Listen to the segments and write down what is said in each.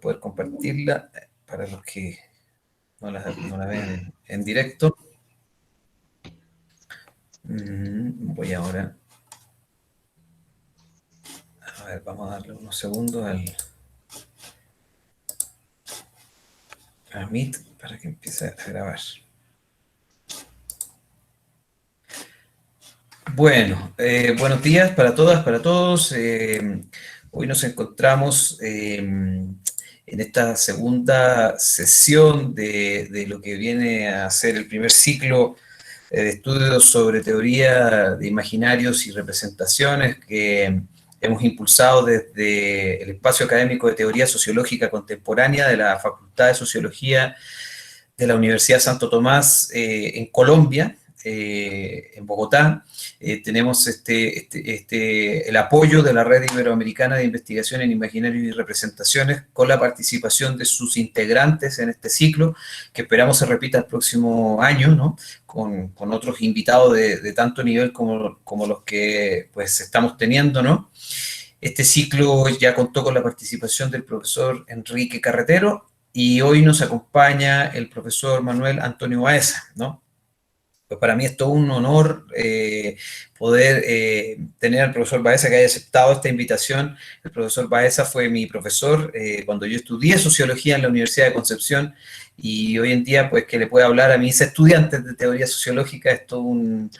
poder compartirla para los que no la vean en directo. Voy ahora. A ver, vamos a darle unos segundos a Meet para que empiece a grabar. Bueno, buenos días para todas, para todos. Hoy nos encontramos en esta segunda sesión de lo que viene a ser el primer ciclo de estudios sobre teoría de imaginarios y representaciones que hemos impulsado desde el espacio académico de teoría sociológica contemporánea de la Facultad de Sociología de la Universidad Santo Tomás en Colombia, en Bogotá. Tenemos el apoyo de la Red Iberoamericana de Investigación en Imaginarios y Representaciones con la participación de sus integrantes en este ciclo, que esperamos se repita el próximo año, ¿no? Con otros invitados de tanto nivel como los que pues estamos teniendo, ¿no? Este ciclo ya contó con la participación del profesor Enrique Carretero y hoy nos acompaña el profesor Manuel Antonio Baeza, ¿no? Pues para mí es todo un honor poder tener al profesor Baeza que haya aceptado esta invitación. El profesor Baeza fue mi profesor cuando yo estudié sociología en la Universidad de Concepción y hoy en día pues que le pueda hablar a mis estudiantes de teoría sociológica es todo un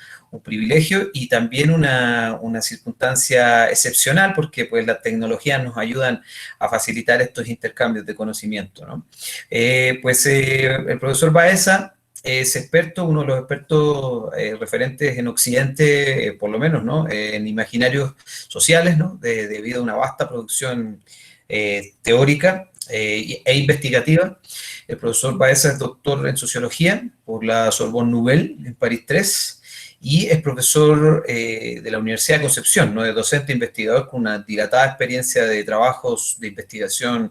privilegio y también una circunstancia excepcional porque pues las tecnologías nos ayudan a facilitar estos intercambios de conocimiento, ¿no? El profesor Baeza es experto, uno de los expertos referentes en Occidente, por lo menos, ¿no? En imaginarios sociales, ¿no? Debido a una vasta producción teórica e investigativa. El profesor Baeza es doctor en sociología por la Sorbonne Nouvelle en París 3 y es profesor de la Universidad de Concepción, ¿no? Es docente investigador con una dilatada experiencia de trabajos de investigación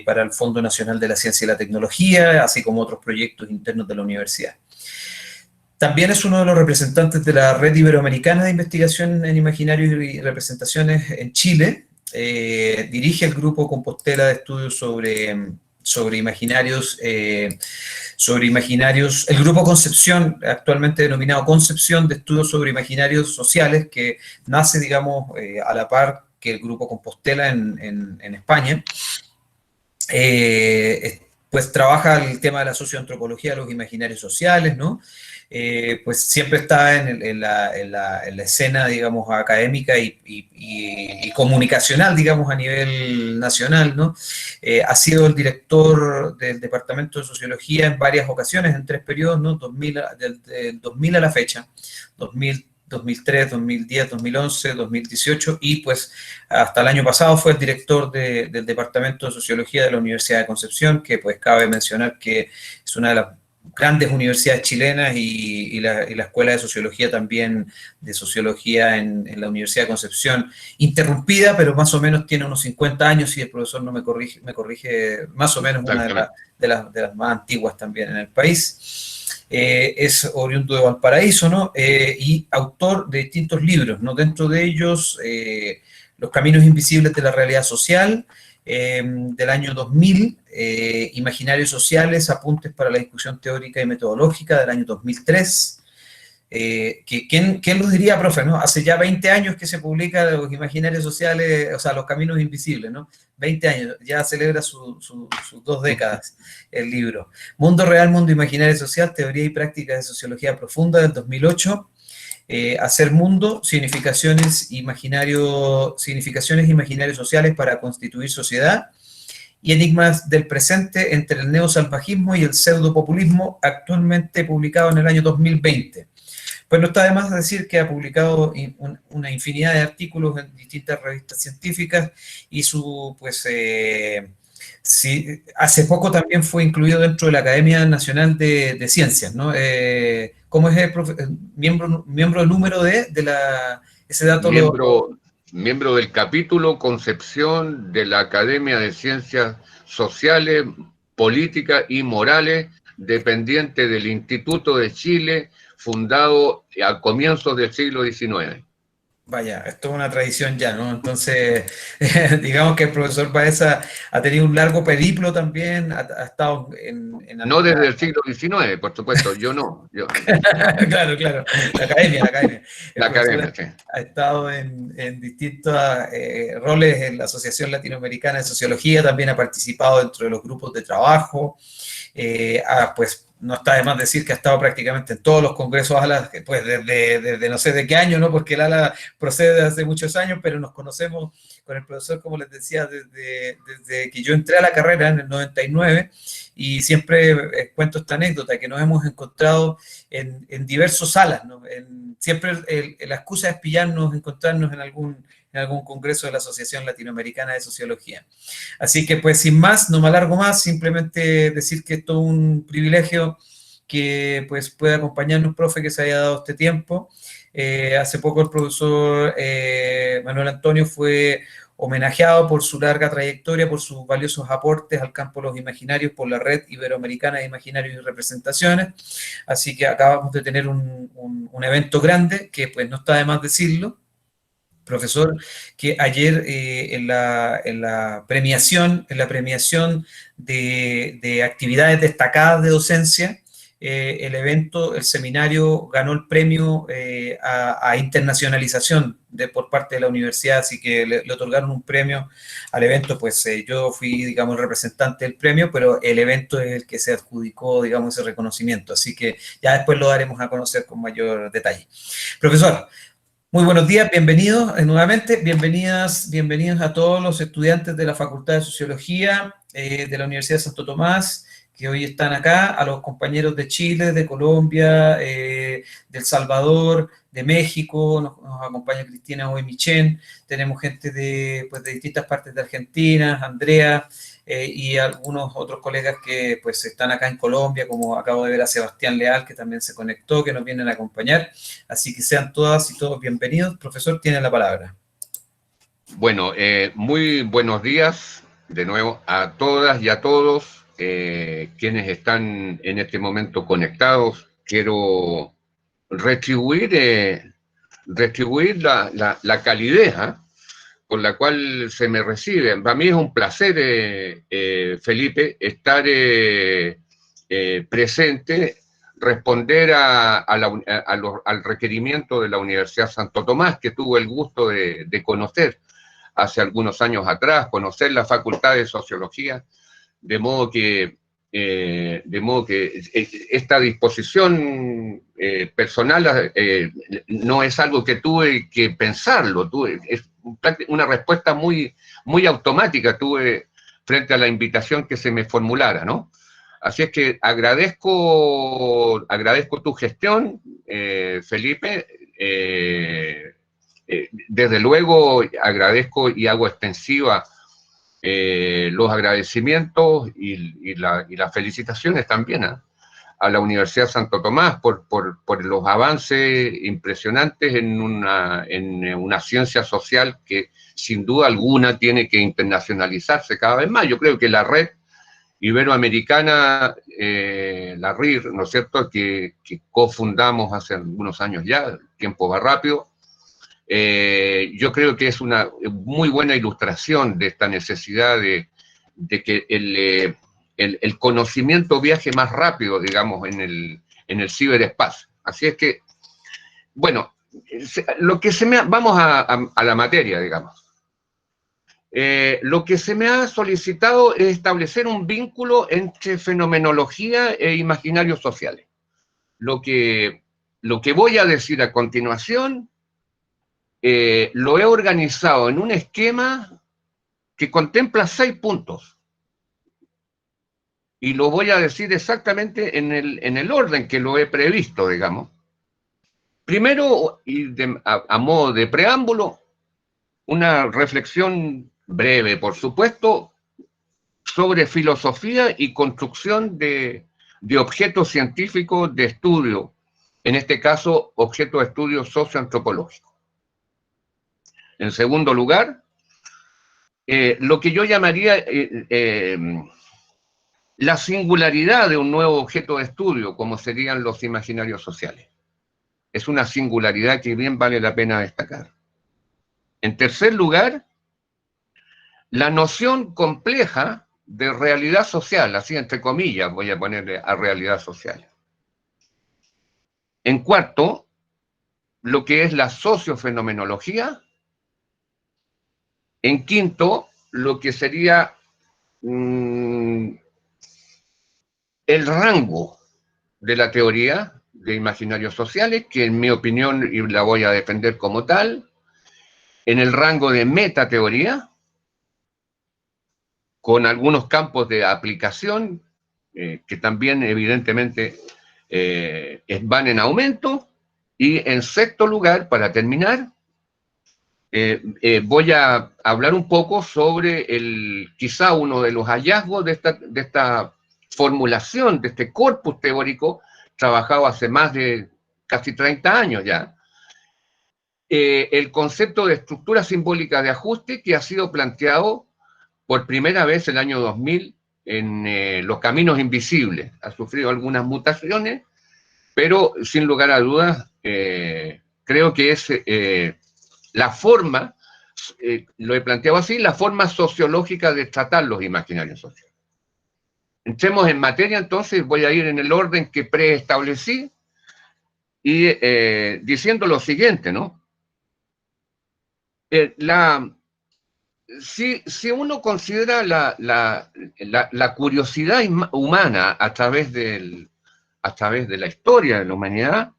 para el Fondo Nacional de la Ciencia y la Tecnología, así como otros proyectos internos de la universidad. También es uno de los representantes de la Red Iberoamericana de Investigación en Imaginarios y Representaciones en Chile. Dirige el Grupo Compostela de Estudios sobre imaginarios, el Grupo Concepción, actualmente denominado Concepción de Estudios sobre Imaginarios Sociales, que nace, digamos, a la par que el Grupo Compostela en España. Pues trabaja el tema de la socioantropología de los imaginarios sociales, ¿no? Pues siempre está en la escena, digamos, académica y comunicacional, digamos, a nivel nacional, ¿no? Ha sido el director del Departamento de Sociología en varias ocasiones, en 3 periodos, ¿no? Del 2000 a la fecha, 2003, 2010, 2011, 2018 y pues hasta el año pasado fue el director del Departamento de Sociología de la Universidad de Concepción, que pues cabe mencionar que es una de las grandes universidades chilenas y la Escuela de Sociología también, de Sociología en la Universidad de Concepción, interrumpida, pero más o menos tiene unos 50 años, y el profesor no me corrige más o menos una de las más antiguas también en el país. Es oriundo de Valparaíso, ¿no? Y autor de distintos libros, ¿no? Dentro de ellos, Los Caminos Invisibles de la Realidad Social, del año 2000, Imaginarios Sociales, Apuntes para la Discusión Teórica y Metodológica, del año 2003. ¿Quién lo diría, profe, no? Hace ya 20 años que se publica Los Imaginarios Sociales, o sea, Los Caminos Invisibles, ¿no? 20 años, ya celebra sus 2 décadas el libro. Mundo Real, Mundo Imaginario Social, Teoría y Práctica de Sociología Profunda, del 2008. Hacer Mundo, Significaciones Imaginarios Sociales para Constituir Sociedad, y Enigmas del Presente entre el neosalvajismo y el pseudopopulismo, actualmente publicado en el año 2020. Pues no está de más decir que ha publicado una infinidad de artículos en distintas revistas científicas y sí, hace poco también fue incluido dentro de la Academia Nacional de Ciencias, ¿no? ¿Cómo es el miembro número ese dato? Miembro del capítulo Concepción de la Academia de Ciencias Sociales, Políticas y Morales, dependiente del Instituto de Chile, fundado a comienzos del siglo XIX. Vaya, esto es una tradición ya, ¿no? Entonces, digamos que el profesor Baeza ha tenido un largo periplo también, ha estado en No alguna... desde el siglo XIX, por supuesto, yo no, Claro, claro, la academia, la academia. El la profesor academia, sí. ha estado en distintos roles en la Asociación Latinoamericana de Sociología, también ha participado dentro de los grupos de trabajo, pues no está de más decir que ha estado prácticamente en todos los congresos ALA, pues desde no sé de qué año, ¿no? Porque el ALA procede de hace muchos años, pero nos conocemos con el profesor, como les decía, desde que yo entré a la carrera en el 99, y siempre cuento esta anécdota, que nos hemos encontrado en diversos salas, ¿no? Siempre la excusa es pillarnos, encontrarnos en algún congreso de la Asociación Latinoamericana de Sociología. Así que pues sin más, no me alargo más, simplemente decir que es todo un privilegio que pues pueda acompañarnos, profe, que se haya dado este tiempo. Hace poco el profesor Manuel Antonio fue homenajeado por su larga trayectoria, por sus valiosos aportes al campo de los imaginarios por la Red Iberoamericana de Imaginarios y Representaciones. Así que acabamos de tener un evento grande, que pues no está de más decirlo, profesor, que ayer en la premiación de actividades destacadas de docencia, el evento, el seminario ganó el premio a internacionalización por parte de la universidad, así que le otorgaron un premio al evento. Pues yo fui, digamos, el representante del premio, pero el evento es el que se adjudicó, digamos, ese reconocimiento, así que ya después lo daremos a conocer con mayor detalle. Profesor, muy buenos días, bienvenidos nuevamente, bienvenidos a todos los estudiantes de la Facultad de Sociología de la Universidad de Santo Tomás, que hoy están acá, a los compañeros de Chile, de Colombia, de El Salvador, de México, nos acompaña Cristina Oemichen, tenemos gente pues, de distintas partes de Argentina, Andrea, y algunos otros colegas que pues están acá en Colombia, como acabo de ver a Sebastián Leal, que también se conectó, que nos vienen a acompañar. Así que sean todas y todos bienvenidos. Profesor, tiene la palabra. Bueno, muy buenos días de nuevo a todas y a todos quienes están en este momento conectados. Quiero retribuir, retribuir la calidez con la cual se me recibe. Para mí es un placer, Felipe, estar presente, responder al requerimiento de la Universidad Santo Tomás, que tuve el gusto de conocer hace algunos años atrás, conocer la Facultad de Sociología, de modo que esta disposición personal no es algo que tuve que pensarlo, es una respuesta muy automática tuve frente a la invitación que se me formulara, ¿no? Así es que agradezco tu gestión, Felipe. Desde luego agradezco y hago extensiva los agradecimientos y las felicitaciones también a la Universidad Santo Tomás por los avances impresionantes en una ciencia social que sin duda alguna tiene que internacionalizarse cada vez más. Yo creo que la red iberoamericana, la RIR, ¿no es cierto?, que cofundamos hace algunos años ya, el tiempo va rápido. Yo creo que es una muy buena ilustración de esta necesidad de que el conocimiento viaje más rápido, digamos, en el ciberespacio. Así es que, bueno, vamos a la materia, digamos. Lo que se me ha solicitado es establecer un vínculo entre fenomenología e imaginarios sociales. Lo que voy a decir a continuación lo he organizado en un esquema que contempla 6 puntos. Y lo voy a decir exactamente en el orden que lo he previsto, digamos. Primero, y a modo de preámbulo, una reflexión breve, por supuesto, sobre filosofía y construcción de objetos científicos de estudio, en este caso, objetos de estudio socioantropológico. En segundo lugar, lo que yo llamaría la singularidad de un nuevo objeto de estudio, como serían los imaginarios sociales. Es una singularidad que bien vale la pena destacar. En tercer lugar, la noción compleja de realidad social, así entre comillas voy a ponerle a realidad social. En cuarto, lo que es la sociofenomenología. En quinto, lo que sería el rango de la teoría de imaginarios sociales, que en mi opinión, y la voy a defender como tal, en el rango de metateoría, con algunos campos de aplicación que también evidentemente van en aumento. Y en sexto lugar, para terminar, voy a hablar un poco sobre quizá uno de los hallazgos de esta formulación, de este corpus teórico, trabajado hace más de casi 30 años ya, el concepto de estructura simbólica de ajuste que ha sido planteado por primera vez el año 2000 en Los Caminos Invisibles. Ha sufrido algunas mutaciones, pero sin lugar a dudas, creo que es la forma, lo he planteado así, la forma sociológica de tratar los imaginarios sociales. Entremos en materia, entonces voy a ir en el orden que preestablecí y diciendo lo siguiente, ¿no? Si uno considera la curiosidad humana a través de la historia de la humanidad,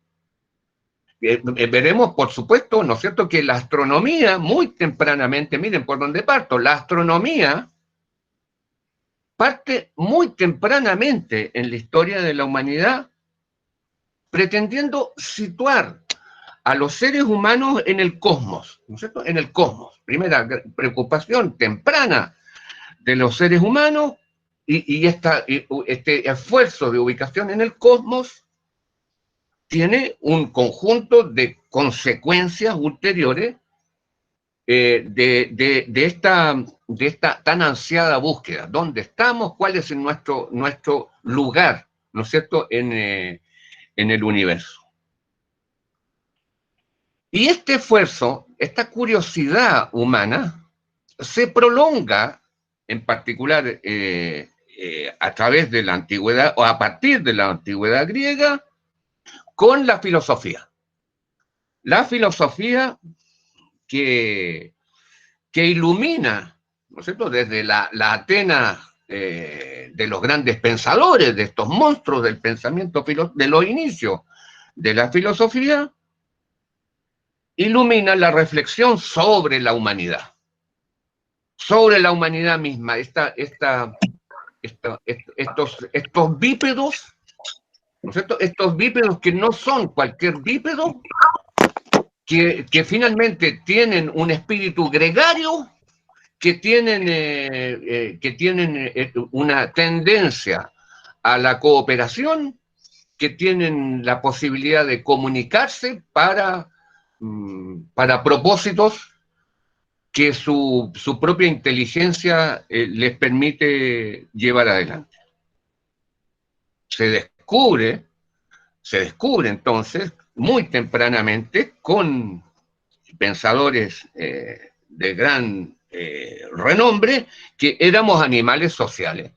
veremos, por supuesto, ¿no es cierto?, que la astronomía, muy tempranamente, miren por dónde parto, la astronomía parte muy tempranamente en la historia de la humanidad, pretendiendo situar a los seres humanos en el cosmos, ¿no es cierto?, en el cosmos. Primera preocupación temprana de los seres humanos y este esfuerzo de ubicación en el cosmos tiene un conjunto de consecuencias ulteriores de esta tan ansiada búsqueda. ¿Dónde estamos? ¿Cuál es nuestro lugar, ¿no es cierto?, en el universo? Y este esfuerzo, esta curiosidad humana, se prolonga, en particular a través de la antigüedad, o a partir de la antigüedad griega, con la filosofía. La filosofía que ilumina, ¿no es cierto?, desde la Atenas de los grandes pensadores, de estos monstruos del pensamiento, de los inicios de la filosofía, ilumina la reflexión sobre la humanidad misma, estos bípedos, ¿no es cierto?, estos bípedos que no son cualquier bípedo, que finalmente tienen un espíritu gregario, que tienen una tendencia a la cooperación, que tienen la posibilidad de comunicarse para propósitos que su propia inteligencia les permite llevar adelante. Se descubre entonces muy tempranamente con pensadores de gran renombre que éramos animales sociales.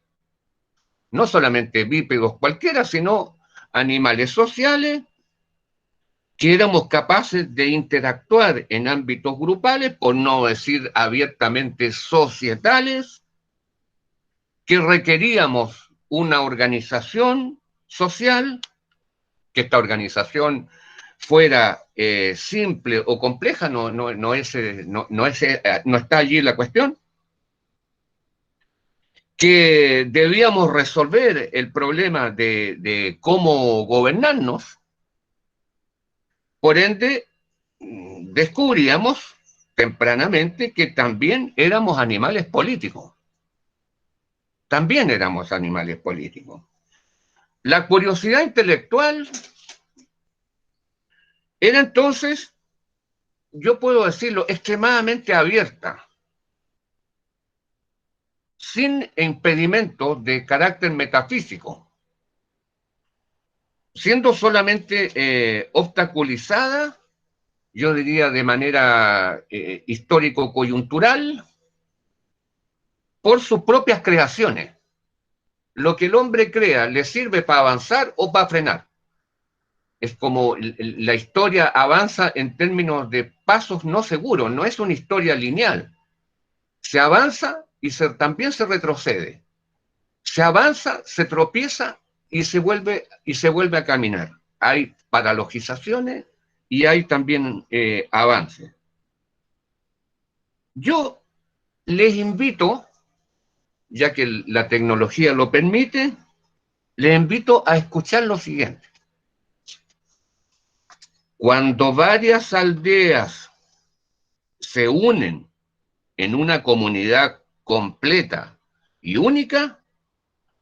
No solamente bípedos cualquiera, sino animales sociales que éramos capaces de interactuar en ámbitos grupales, por no decir abiertamente societales, que requeríamos una organización social, que esta organización fuera simple o compleja, no está allí la cuestión, que debíamos resolver el problema de cómo gobernarnos. Por ende, descubríamos tempranamente que también éramos animales políticos. También éramos animales políticos. La curiosidad intelectual era entonces, yo puedo decirlo, extremadamente abierta, sin impedimentos de carácter metafísico, siendo solamente obstaculizada yo diría de manera histórico-coyuntural, por sus propias creaciones. Lo que el hombre crea le sirve para avanzar o para frenar. Es como la historia avanza en términos de pasos no seguros, no es una historia lineal. Se avanza y también se retrocede. Se avanza, se tropieza y se vuelve a caminar. Hay paralogizaciones y hay también avances. Yo les invito, ya que la tecnología lo permite, les invito a escuchar lo siguiente. Cuando varias aldeas se unen en una comunidad completa y única,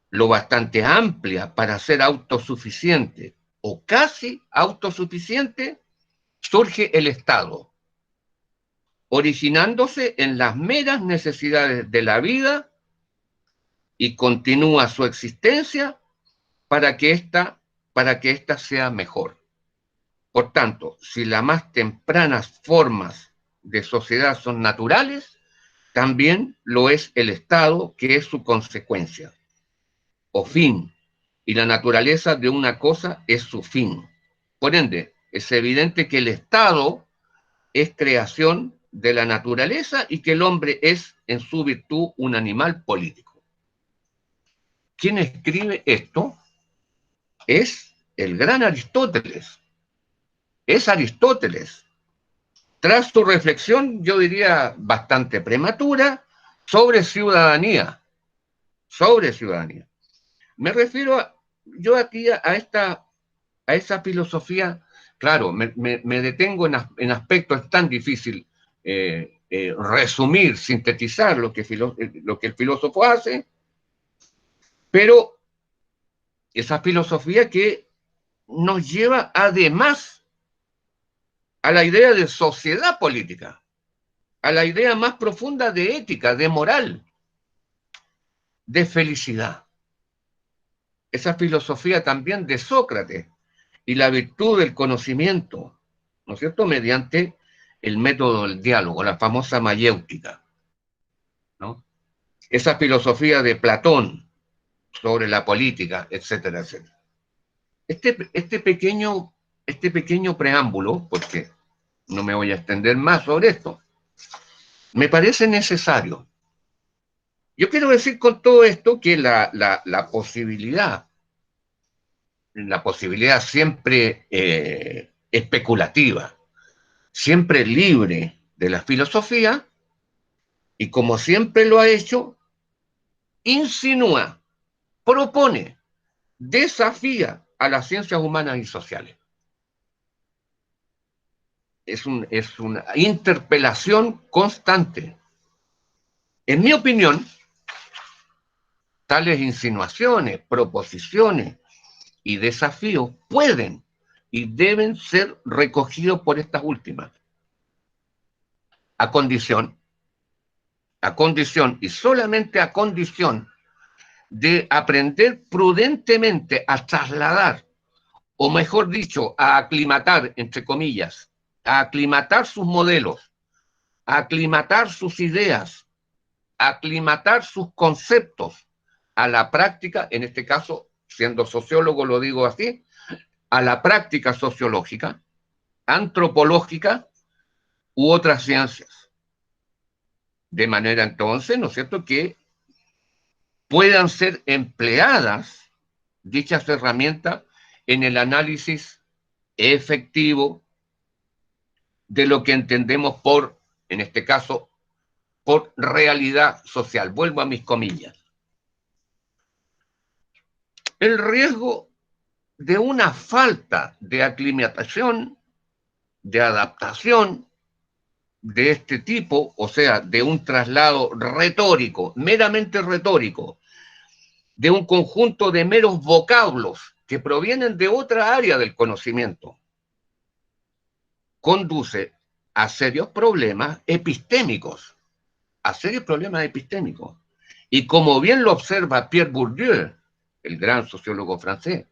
lo bastante amplia para ser autosuficiente o casi autosuficiente, surge el Estado, originándose en las meras necesidades de la vida y continúa su existencia para que ésta sea mejor. Por tanto, si las más tempranas formas de sociedad son naturales, también lo es el Estado, que es su consecuencia o fin, y la naturaleza de una cosa es su fin. Por ende, es evidente que el Estado es creación de la naturaleza y que el hombre es, en su virtud, un animal político. ¿Quién escribe esto? Es el gran Aristóteles. Es Aristóteles. Tras su reflexión, yo diría bastante prematura, sobre ciudadanía. Sobre ciudadanía. Me refiero yo aquí a esa filosofía. Claro, me detengo en aspectos tan difíciles, resumir, sintetizar lo que el filósofo hace, pero esa filosofía que nos lleva además a la idea de sociedad política, a la idea más profunda de ética, de moral, de felicidad. Esa filosofía también de Sócrates y la virtud del conocimiento, ¿no es cierto?, mediante el método del diálogo, la famosa mayéutica, ¿no? Esa filosofía de Platón sobre la política, etcétera, etcétera. Este pequeño preámbulo, porque no me voy a extender más sobre esto, me parece necesario. Yo quiero decir con todo esto que la posibilidad siempre especulativa, siempre libre de la filosofía, y como siempre lo ha hecho, insinúa, propone, desafía a las ciencias humanas y sociales. Es una interpelación constante. En mi opinión, tales insinuaciones, proposiciones y desafíos pueden y deben ser recogidos por estas últimas, a condición y solamente a condición de aprender prudentemente a trasladar, o mejor dicho, a aclimatar, entre comillas, a aclimatar sus modelos, a aclimatar sus ideas, a aclimatar sus conceptos a la práctica, en este caso, siendo sociólogo lo digo así, a la práctica sociológica, antropológica u otras ciencias. De manera entonces, ¿no es cierto?, que puedan ser empleadas dichas herramientas en el análisis efectivo de lo que entendemos por, en este caso, por realidad social. Vuelvo a mis comillas. El riesgo de una falta de aclimatación, de adaptación de este tipo, o sea, de un traslado retórico, meramente retórico, de un conjunto de meros vocablos que provienen de otra área del conocimiento, conduce a serios problemas epistémicos, Y como bien lo observa Pierre Bourdieu, el gran sociólogo francés,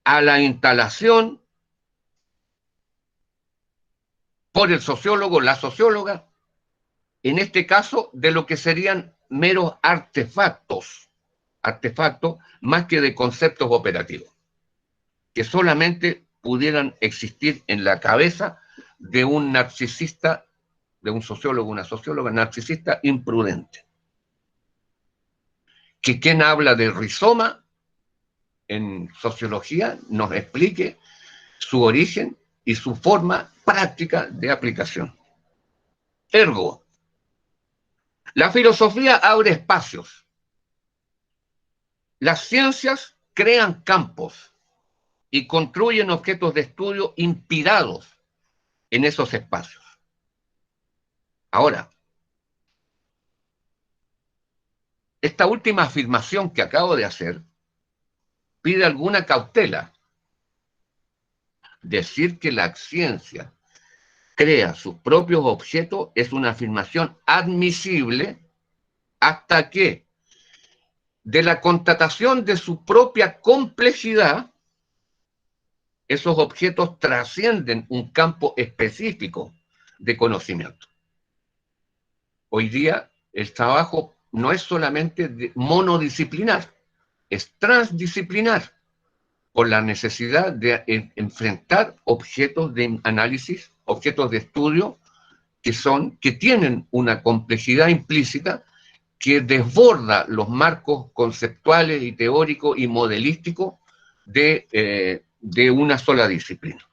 a la instalación por el sociólogo, la socióloga, en este caso, de lo que serían meros artefactos más que de conceptos operativos, que solamente pudieran existir en la cabeza de un narcisista, de un sociólogo, una socióloga narcisista imprudente. Que quien habla de rizoma en sociología nos explique su origen y su forma práctica de aplicación. Ergo, la filosofía abre espacios. Las ciencias crean campos y construyen objetos de estudio inspirados en esos espacios. Ahora, esta última afirmación que acabo de hacer pide alguna cautela. Decir que la ciencia crea sus propios objetos es una afirmación admisible hasta que, de la constatación de su propia complejidad, esos objetos trascienden un campo específico de conocimiento. Hoy día el trabajo no es solamente monodisciplinar, es transdisciplinar, por la necesidad de enfrentar objetos de análisis, objetos de estudio que tienen una complejidad implícita que desborda los marcos conceptuales y teóricos y modelísticos de una sola disciplina.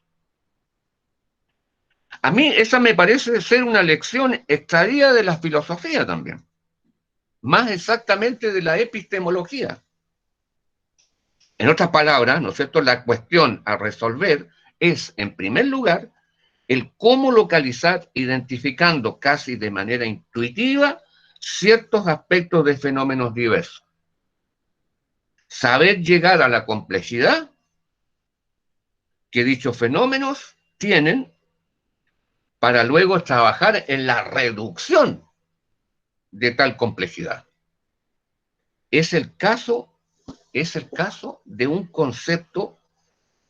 A mí esa me parece ser una lección extraída de la filosofía también, más exactamente de la epistemología. En otras palabras, ¿no es cierto?, la cuestión a resolver es, en primer lugar, el cómo localizar, identificando casi de manera intuitiva, ciertos aspectos de fenómenos diversos. Saber llegar a la complejidad que dichos fenómenos tienen para luego trabajar en la reducción de tal complejidad. Es el caso de un concepto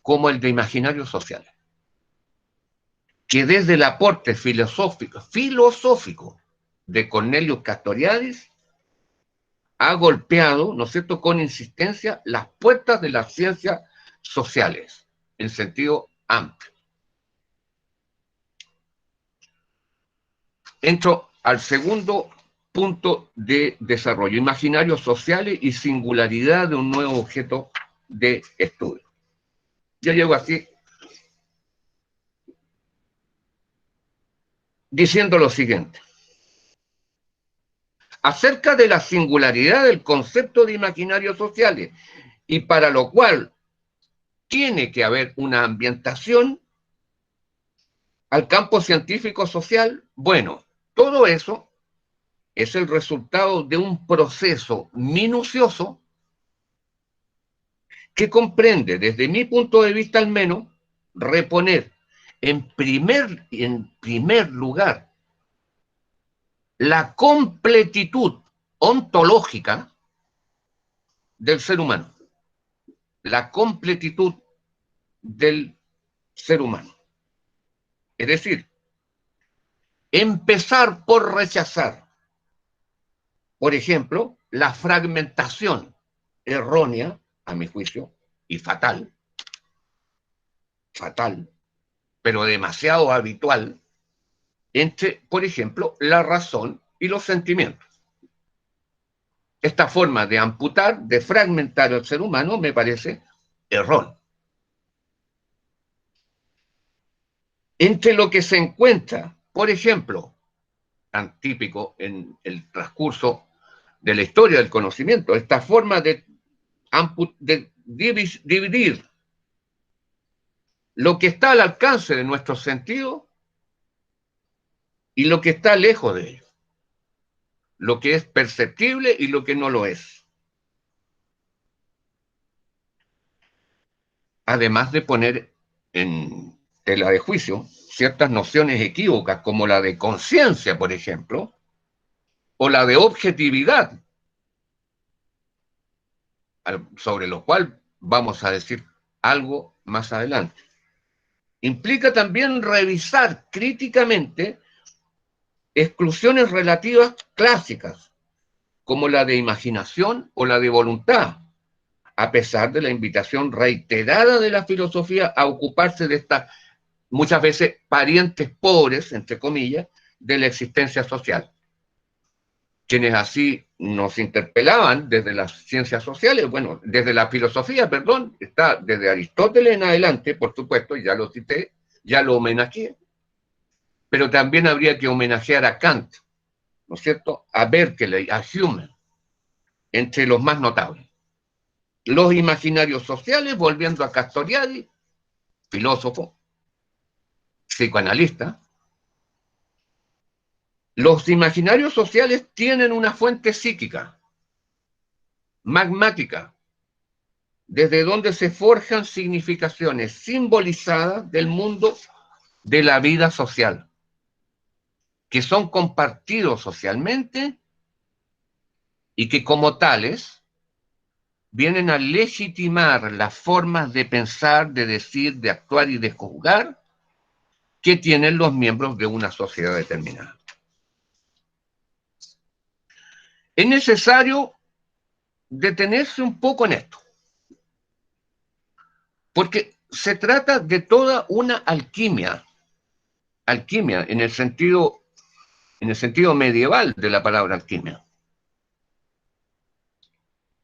como el de imaginario social, que desde el aporte filosófico de Cornelius Castoriadis ha golpeado, ¿no es cierto?, con insistencia las puertas de las ciencias sociales, en sentido amplio. Entro al segundo punto de desarrollo, imaginarios sociales y singularidad de un nuevo objeto de estudio. Ya llego así diciendo lo siguiente. Acerca de la singularidad del concepto de imaginarios sociales, y para lo cual tiene que haber una ambientación al campo científico social, bueno, todo eso es el resultado de un proceso minucioso que comprende, desde mi punto de vista al menos, reponer en primer lugar la completitud ontológica del ser humano. La completitud del ser humano. Es decir, empezar por rechazar, por ejemplo, la fragmentación errónea, a mi juicio, y fatal, pero demasiado habitual, entre, por ejemplo, la razón y los sentimientos. Esta forma de amputar, de fragmentar al ser humano, me parece erróneo. Entre lo que se encuentra, por ejemplo, tan típico en el transcurso de la historia del conocimiento, esta forma de dividir lo que está al alcance de nuestros sentidos y lo que está lejos de ellos, lo que es perceptible y lo que no lo es. Además de poner en tela de juicio ciertas nociones equívocas, como la de conciencia, por ejemplo, o la de objetividad, sobre lo cual vamos a decir algo más adelante. implica también revisar críticamente exclusiones relativas clásicas, como la de imaginación o la de voluntad, a pesar de la invitación reiterada de la filosofía a ocuparse de estas, muchas veces, parientes pobres, entre comillas, de la existencia social. Quienes así nos interpelaban desde las ciencias sociales, bueno, desde la filosofía, perdón, está desde Aristóteles en adelante, por supuesto, ya lo cité, ya lo homenajeé, pero también habría que homenajear a Kant, ¿no es cierto?, a Berkeley, a Hume, entre los más notables. Los imaginarios sociales, volviendo a Castoriadis, filósofo, psicoanalista, los imaginarios sociales tienen una fuente psíquica, magmática, desde donde se forjan significaciones simbolizadas del mundo de la vida social, que son compartidos socialmente y que como tales vienen a legitimar las formas de pensar, de decir, de actuar y de juzgar que tienen los miembros de una sociedad determinada. Es necesario detenerse un poco en esto, porque se trata de toda una alquimia en el sentido medieval de la palabra alquimia,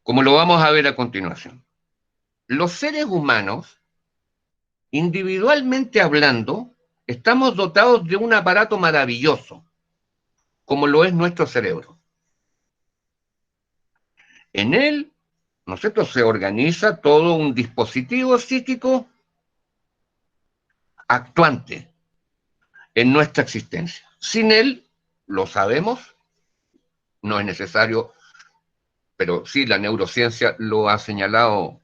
como lo vamos a ver a continuación. Los seres humanos, individualmente hablando, estamos dotados de un aparato maravilloso, como lo es nuestro cerebro. En él, ¿no es cierto?, se organiza todo un dispositivo psíquico actuante en nuestra existencia. Sin él, lo sabemos, no es necesario, pero sí la neurociencia lo ha señalado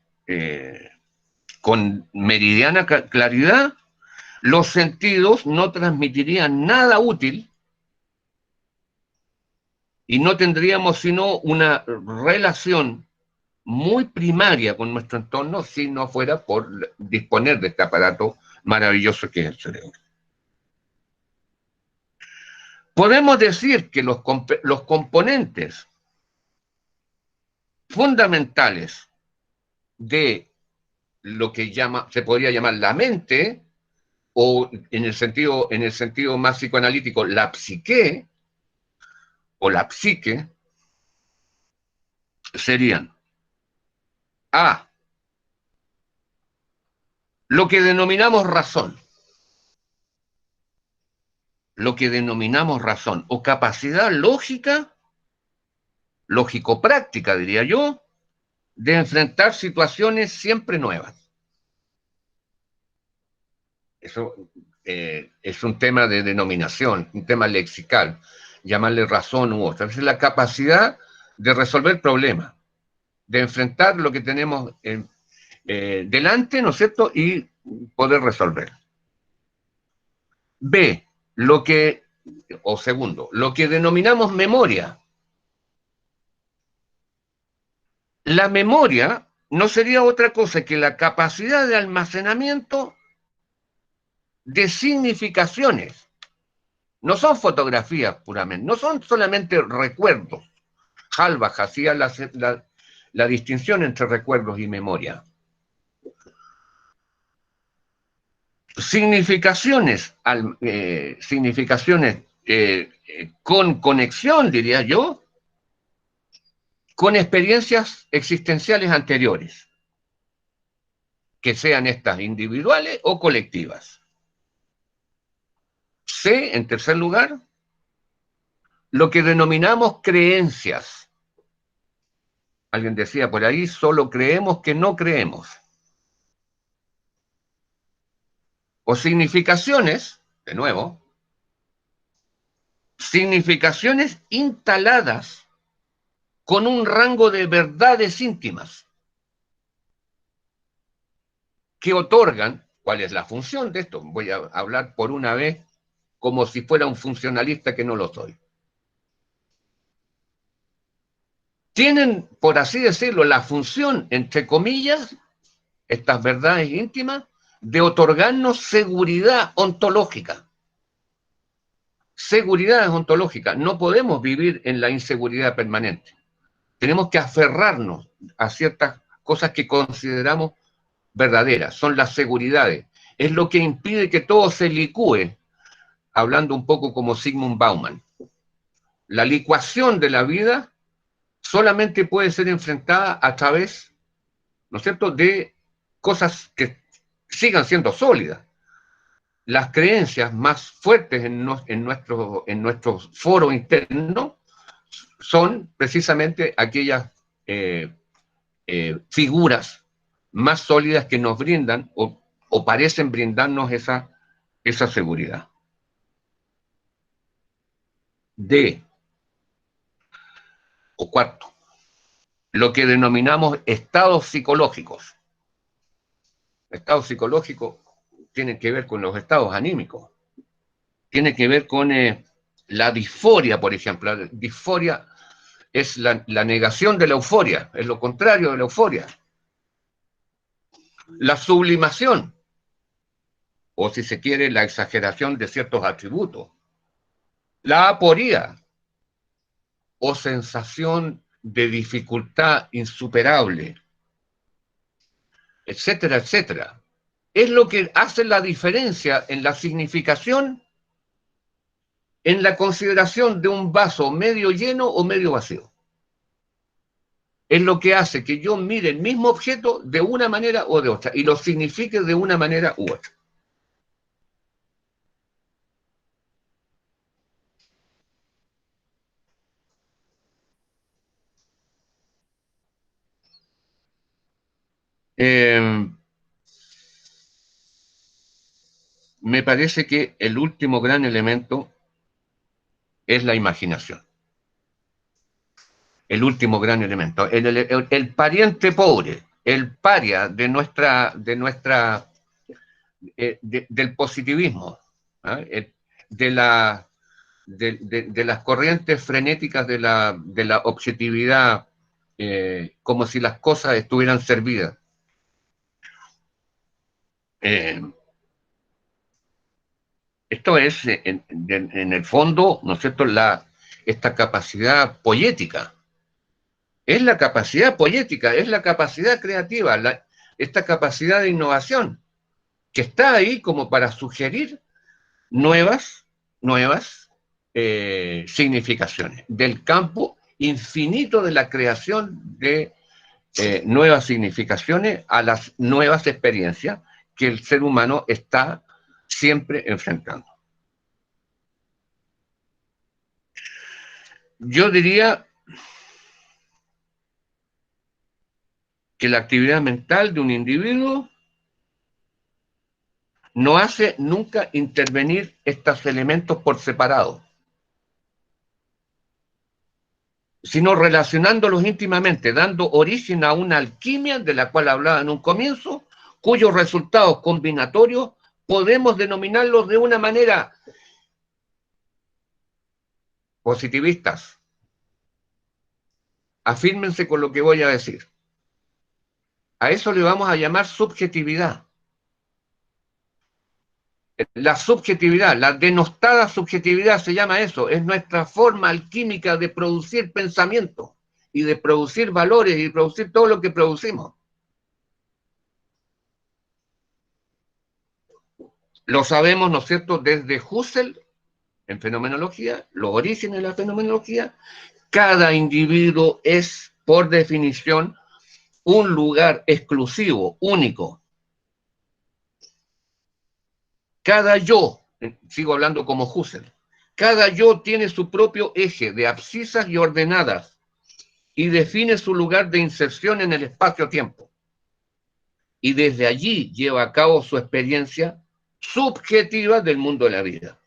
con meridiana claridad, los sentidos no transmitirían nada útil y no tendríamos sino una relación muy primaria con nuestro entorno si no fuera por disponer de este aparato maravilloso que es el cerebro. Podemos decir que los componentes fundamentales de lo que se podría llamar la mente, o en el sentido más psicoanalítico, la psique, o la psique, serían A, lo que denominamos razón, o capacidad lógica, lógico-práctica, diría yo, de enfrentar situaciones siempre nuevas. Eso es un tema de denominación, un tema lexical, llamarle razón u otra. Es la capacidad de resolver problemas, de enfrentar lo que tenemos delante, ¿no es cierto?, y poder resolver. B, segundo, lo que denominamos memoria. La memoria no sería otra cosa que la capacidad de almacenamiento de significaciones. No son fotografías puramente, no son solamente recuerdos. Halbach hacía la distinción entre recuerdos y memoria. Significaciones con conexión, diría yo, con experiencias existenciales anteriores, que sean estas individuales o colectivas. C, en tercer lugar, lo que denominamos creencias. Alguien decía por ahí, solo creemos que no creemos. O significaciones, de nuevo, significaciones instaladas con un rango de verdades íntimas que otorgan, ¿cuál es la función de esto? Voy a hablar por una vez como si fuera un funcionalista que no lo soy. Tienen, por así decirlo, la función, entre comillas, estas verdades íntimas, de otorgarnos seguridad ontológica. Seguridad ontológica. No podemos vivir en la inseguridad permanente. Tenemos que aferrarnos a ciertas cosas que consideramos verdaderas. Son las seguridades. Es lo que impide que todo se licúe, hablando un poco como Zygmunt Bauman. La licuación de la vida solamente puede ser enfrentada a través, ¿no es cierto?, de cosas que sigan siendo sólidas. Las creencias más fuertes en nuestro foro interno son precisamente aquellas figuras más sólidas que nos brindan o parecen brindarnos esa seguridad. O cuarto, lo que denominamos estados psicológicos. Estados psicológicos tienen que ver con los estados anímicos. Tiene que ver con la disforia, por ejemplo. La disforia es la negación de la euforia, es lo contrario de la euforia. La sublimación, o si se quiere, la exageración de ciertos atributos. La aporía, o sensación de dificultad insuperable, etcétera, etcétera. Es lo que hace la diferencia en la significación, en la consideración de un vaso medio lleno o medio vacío. Es lo que hace que yo mire el mismo objeto de una manera o de otra y lo signifique de una manera u otra. Me parece que el último gran elemento es la imaginación. El último gran elemento. El pariente pobre, el paria del positivismo, ¿eh? de las corrientes frenéticas de la objetividad, como si las cosas estuvieran servidas. Esto es, en el fondo, ¿no es cierto?, esta capacidad poética. Es la capacidad poética, es la capacidad creativa, esta capacidad de innovación, que está ahí como para sugerir nuevas significaciones del campo infinito de la creación de nuevas significaciones a las nuevas experiencias que el ser humano está siempre enfrentando. Yo diría que la actividad mental de un individuo no hace nunca intervenir estos elementos por separado, sino relacionándolos íntimamente, dando origen a una alquimia de la cual hablaba en un comienzo, cuyos resultados combinatorios podemos denominarlos de una manera positivistas. Afírmense con lo que voy a decir. A eso le vamos a llamar subjetividad. La subjetividad, la denostada subjetividad se llama eso, es nuestra forma alquímica de producir pensamiento y de producir valores y de producir todo lo que producimos. Lo sabemos, ¿no es cierto?, desde Husserl en fenomenología, los orígenes de la fenomenología. Cada individuo es, por definición, un lugar exclusivo, único. Cada yo, sigo hablando como Husserl, cada yo tiene su propio eje de abscisas y ordenadas y define su lugar de inserción en el espacio-tiempo. Y desde allí lleva a cabo su experiencia subjetiva del mundo de la vida.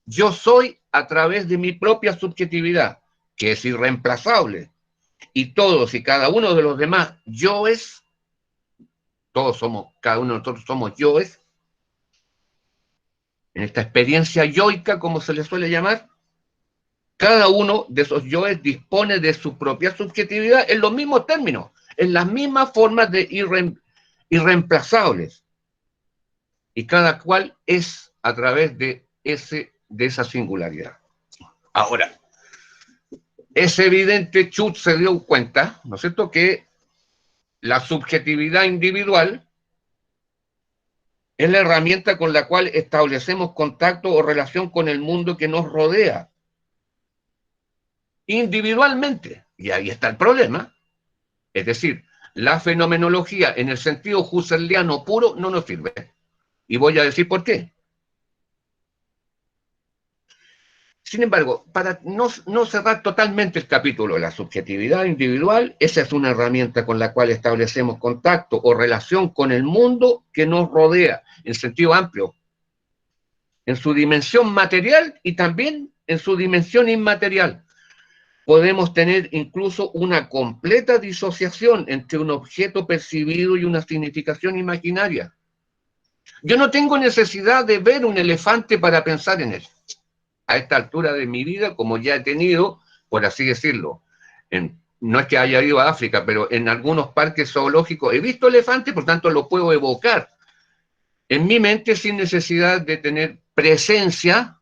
Yo soy a través de mi propia subjetividad, que es irreemplazable, y todos y cada uno de los demás yoes, cada uno de nosotros somos yoes, en esta experiencia yoica, como se le suele llamar, cada uno de esos yoes dispone de su propia subjetividad en los mismos términos, en las mismas formas de irreemplazables. y cada cual es a través de esa singularidad. Ahora, es evidente, Chut se dio cuenta, ¿no es cierto?, que la subjetividad individual es la herramienta con la cual establecemos contacto o relación con el mundo que nos rodea, individualmente. Y ahí está el problema. Es decir, la fenomenología en el sentido husserliano puro no nos sirve. Y voy a decir por qué. Sin embargo, para no cerrar totalmente el capítulo de la subjetividad individual, esa es una herramienta con la cual establecemos contacto o relación con el mundo que nos rodea, en sentido amplio, en su dimensión material y también en su dimensión inmaterial. Podemos tener incluso una completa disociación entre un objeto percibido y una significación imaginaria. Yo no tengo necesidad de ver un elefante para pensar en él. A esta altura de mi vida, como ya he tenido, por así decirlo, no es que haya ido a África, pero en algunos parques zoológicos he visto elefantes, por tanto lo puedo evocar en mi mente sin necesidad de tener presencia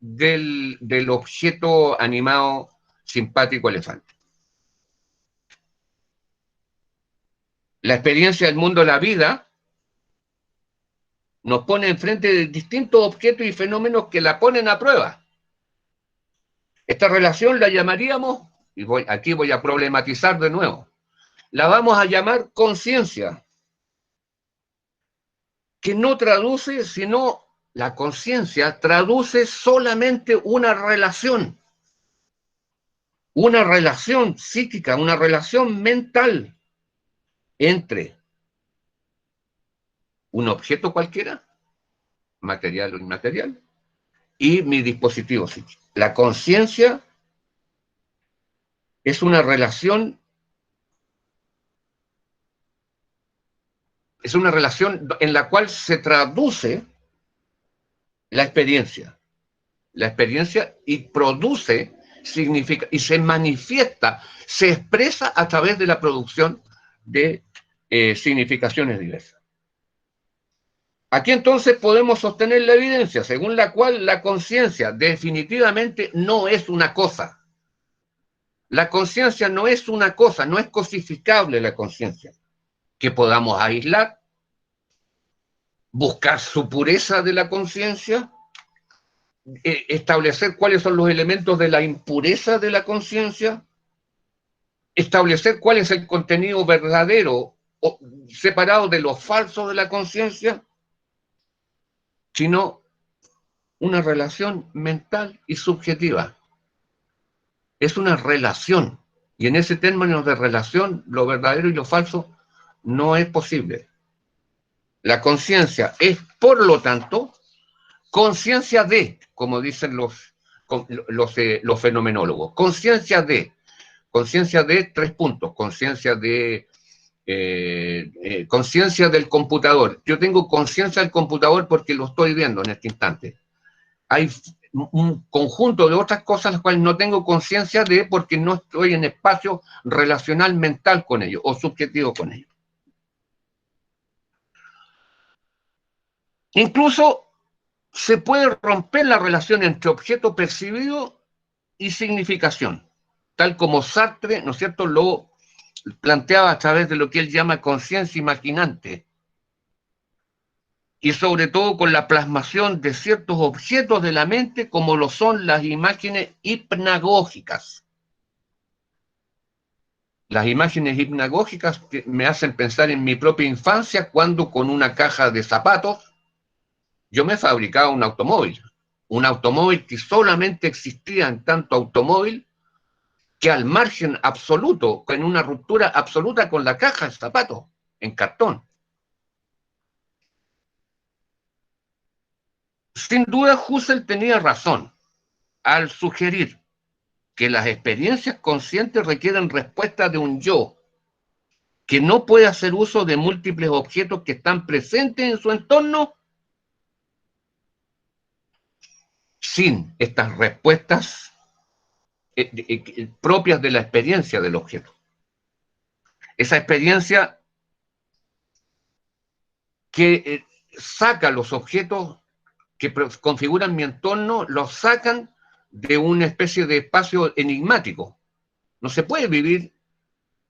del objeto animado simpático elefante. La experiencia del mundo de la vida nos pone enfrente de distintos objetos y fenómenos que la ponen a prueba. Esta relación la llamaríamos, y aquí voy a problematizar de nuevo, la vamos a llamar conciencia, que no traduce, sino la conciencia traduce solamente una relación psíquica, una relación mental entre un objeto cualquiera, material o inmaterial, y mi dispositivo psíquico. La conciencia es una relación en la cual se traduce la experiencia y produce, significa, y se manifiesta, se expresa a través de la producción de significaciones diversas. Aquí entonces podemos sostener la evidencia según la cual la conciencia definitivamente no es una cosa. La conciencia no es una cosa, no es cosificable la conciencia. Que podamos aislar, buscar su pureza de la conciencia, establecer cuáles son los elementos de la impureza de la conciencia, establecer cuál es el contenido verdadero o separado de lo falso de la conciencia, sino una relación mental y subjetiva. Es una relación, y en ese término de relación, lo verdadero y lo falso no es posible. La conciencia es, por lo tanto, conciencia de, como dicen los fenomenólogos, conciencia de 3 puntos, conciencia del computador. Yo tengo conciencia del computador porque lo estoy viendo en este instante. Hay un conjunto de otras cosas las cuales no tengo conciencia de porque no estoy en espacio relacional mental con ellos o subjetivo con ellos. Incluso se puede romper la relación entre objeto percibido y significación, tal como Sartre, ¿no es cierto?, lo planteaba a través de lo que él llama conciencia imaginante, y sobre todo con la plasmación de ciertos objetos de la mente como lo son las imágenes hipnagógicas. Las imágenes hipnagógicas que me hacen pensar en mi propia infancia cuando con una caja de zapatos yo me fabricaba un automóvil que solamente existía en tanto automóvil que al margen absoluto, en una ruptura absoluta con la caja de zapatos en cartón. Sin duda, Husserl tenía razón al sugerir que las experiencias conscientes requieren respuesta de un yo que no puede hacer uso de múltiples objetos que están presentes en su entorno sin estas respuestas propias de la experiencia del objeto. Esa experiencia que saca los objetos que configuran mi entorno, los sacan de una especie de espacio enigmático. No se puede vivir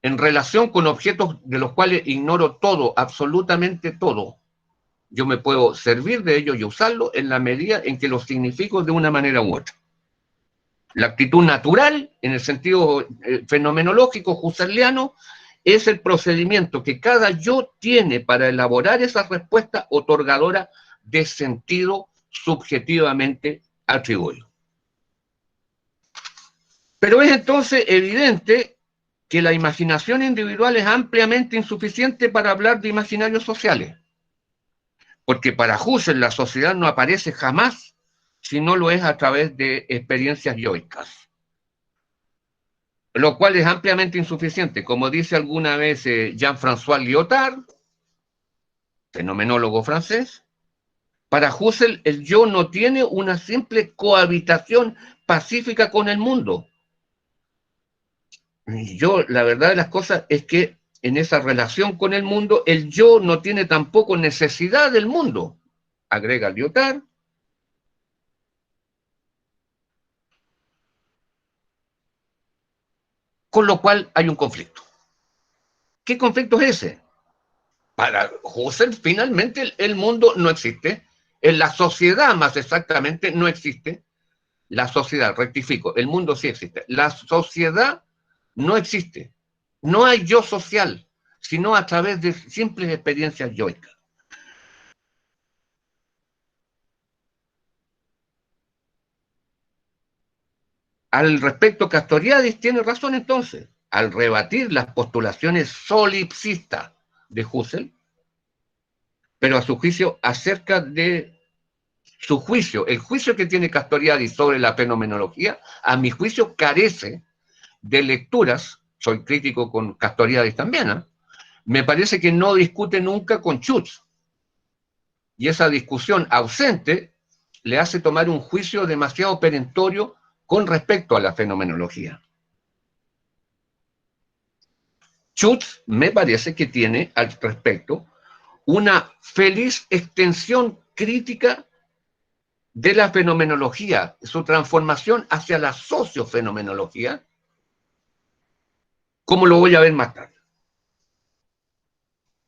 en relación con objetos de los cuales ignoro todo, absolutamente todo. Yo me puedo servir de ellos y usarlos en la medida en que los significo de una manera u otra. La actitud natural, en el sentido fenomenológico husserliano, es el procedimiento que cada yo tiene para elaborar esa respuesta otorgadora de sentido subjetivamente atribuido. Pero es entonces evidente que la imaginación individual es ampliamente insuficiente para hablar de imaginarios sociales, porque para Husserl la sociedad no aparece jamás si no lo es a través de experiencias yoicas, lo cual es ampliamente insuficiente. Como dice alguna vez Jean-François Lyotard, fenomenólogo francés, para Husserl el yo no tiene una simple cohabitación pacífica con el mundo. Y yo, la verdad de las cosas es que en esa relación con el mundo, el yo no tiene tampoco necesidad del mundo, agrega Lyotard. Con lo cual hay un conflicto. ¿Qué conflicto es ese? Para Husserl, finalmente, el mundo no existe. En la sociedad, más exactamente, no existe. La sociedad, rectifico, el mundo sí existe. La sociedad no existe. No hay yo social, sino a través de simples experiencias yoicas. Al respecto, Castoriadis tiene razón entonces, al rebatir las postulaciones solipsistas de Husserl, pero a su juicio acerca de su juicio, el juicio que tiene Castoriadis sobre la fenomenología, a mi juicio carece de lecturas, soy crítico con Castoriadis también, ¿eh? Me parece que no discute nunca con Schutz, y esa discusión ausente le hace tomar un juicio demasiado perentorio con respecto a la fenomenología. Schutz me parece que tiene al respecto una feliz extensión crítica de la fenomenología, su transformación hacia la sociofenomenología, como lo voy a ver más tarde.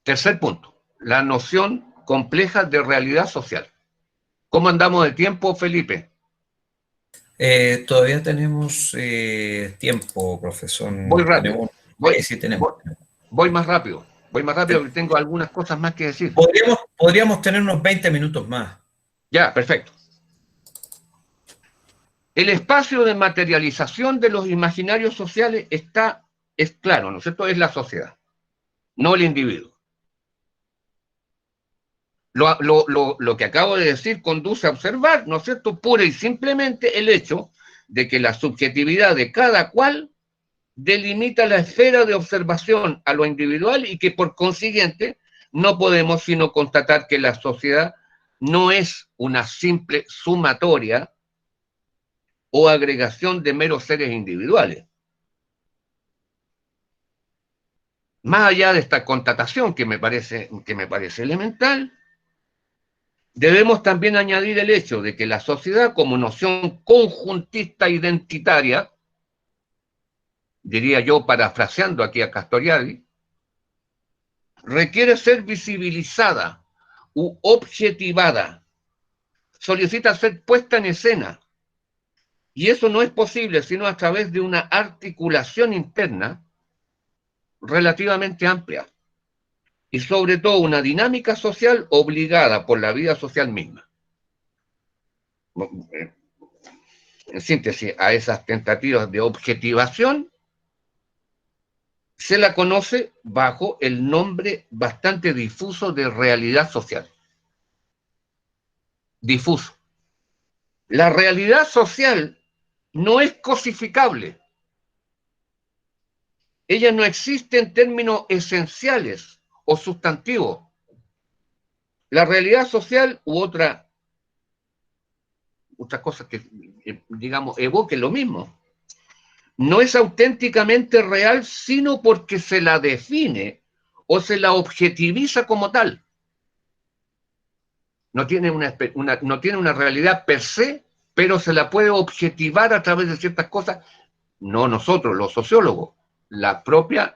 Tercer punto, la noción compleja de realidad social. ¿Cómo andamos de tiempo, Felipe? Todavía tenemos tiempo, profesor. Voy rápido. Tenemos, Voy, sí, tenemos. voy, voy más rápido. Voy más rápido porque tengo algunas cosas más que decir. Podríamos tener unos 20 minutos más. Ya, perfecto. El espacio de materialización de los imaginarios sociales es claro, ¿no es cierto? Es la sociedad, no el individuo. Lo que acabo de decir conduce a observar, ¿no es cierto?, pura y simplemente el hecho de que la subjetividad de cada cual delimita la esfera de observación a lo individual y que por consiguiente no podemos sino constatar que la sociedad no es una simple sumatoria o agregación de meros seres individuales. Más allá de esta constatación que me parece elemental, debemos también añadir el hecho de que la sociedad como noción conjuntista identitaria, diría yo parafraseando aquí a Castoriadis, requiere ser visibilizada u objetivada, solicita ser puesta en escena, y eso no es posible sino a través de una articulación interna relativamente amplia, y sobre todo una dinámica social obligada por la vida social misma. En síntesis, a esas tentativas de objetivación se la conoce bajo el nombre bastante difuso de realidad social. Difuso. La realidad social no es cosificable. Ella no existe en términos esenciales o sustantivos. La realidad social u otras cosas que, digamos, evoquen lo mismo, no es auténticamente real sino porque se la define o se la objetiviza como tal. no tiene no tiene una realidad per se, pero se la puede objetivar a través de ciertas cosas, no nosotros, los sociólogos, la propia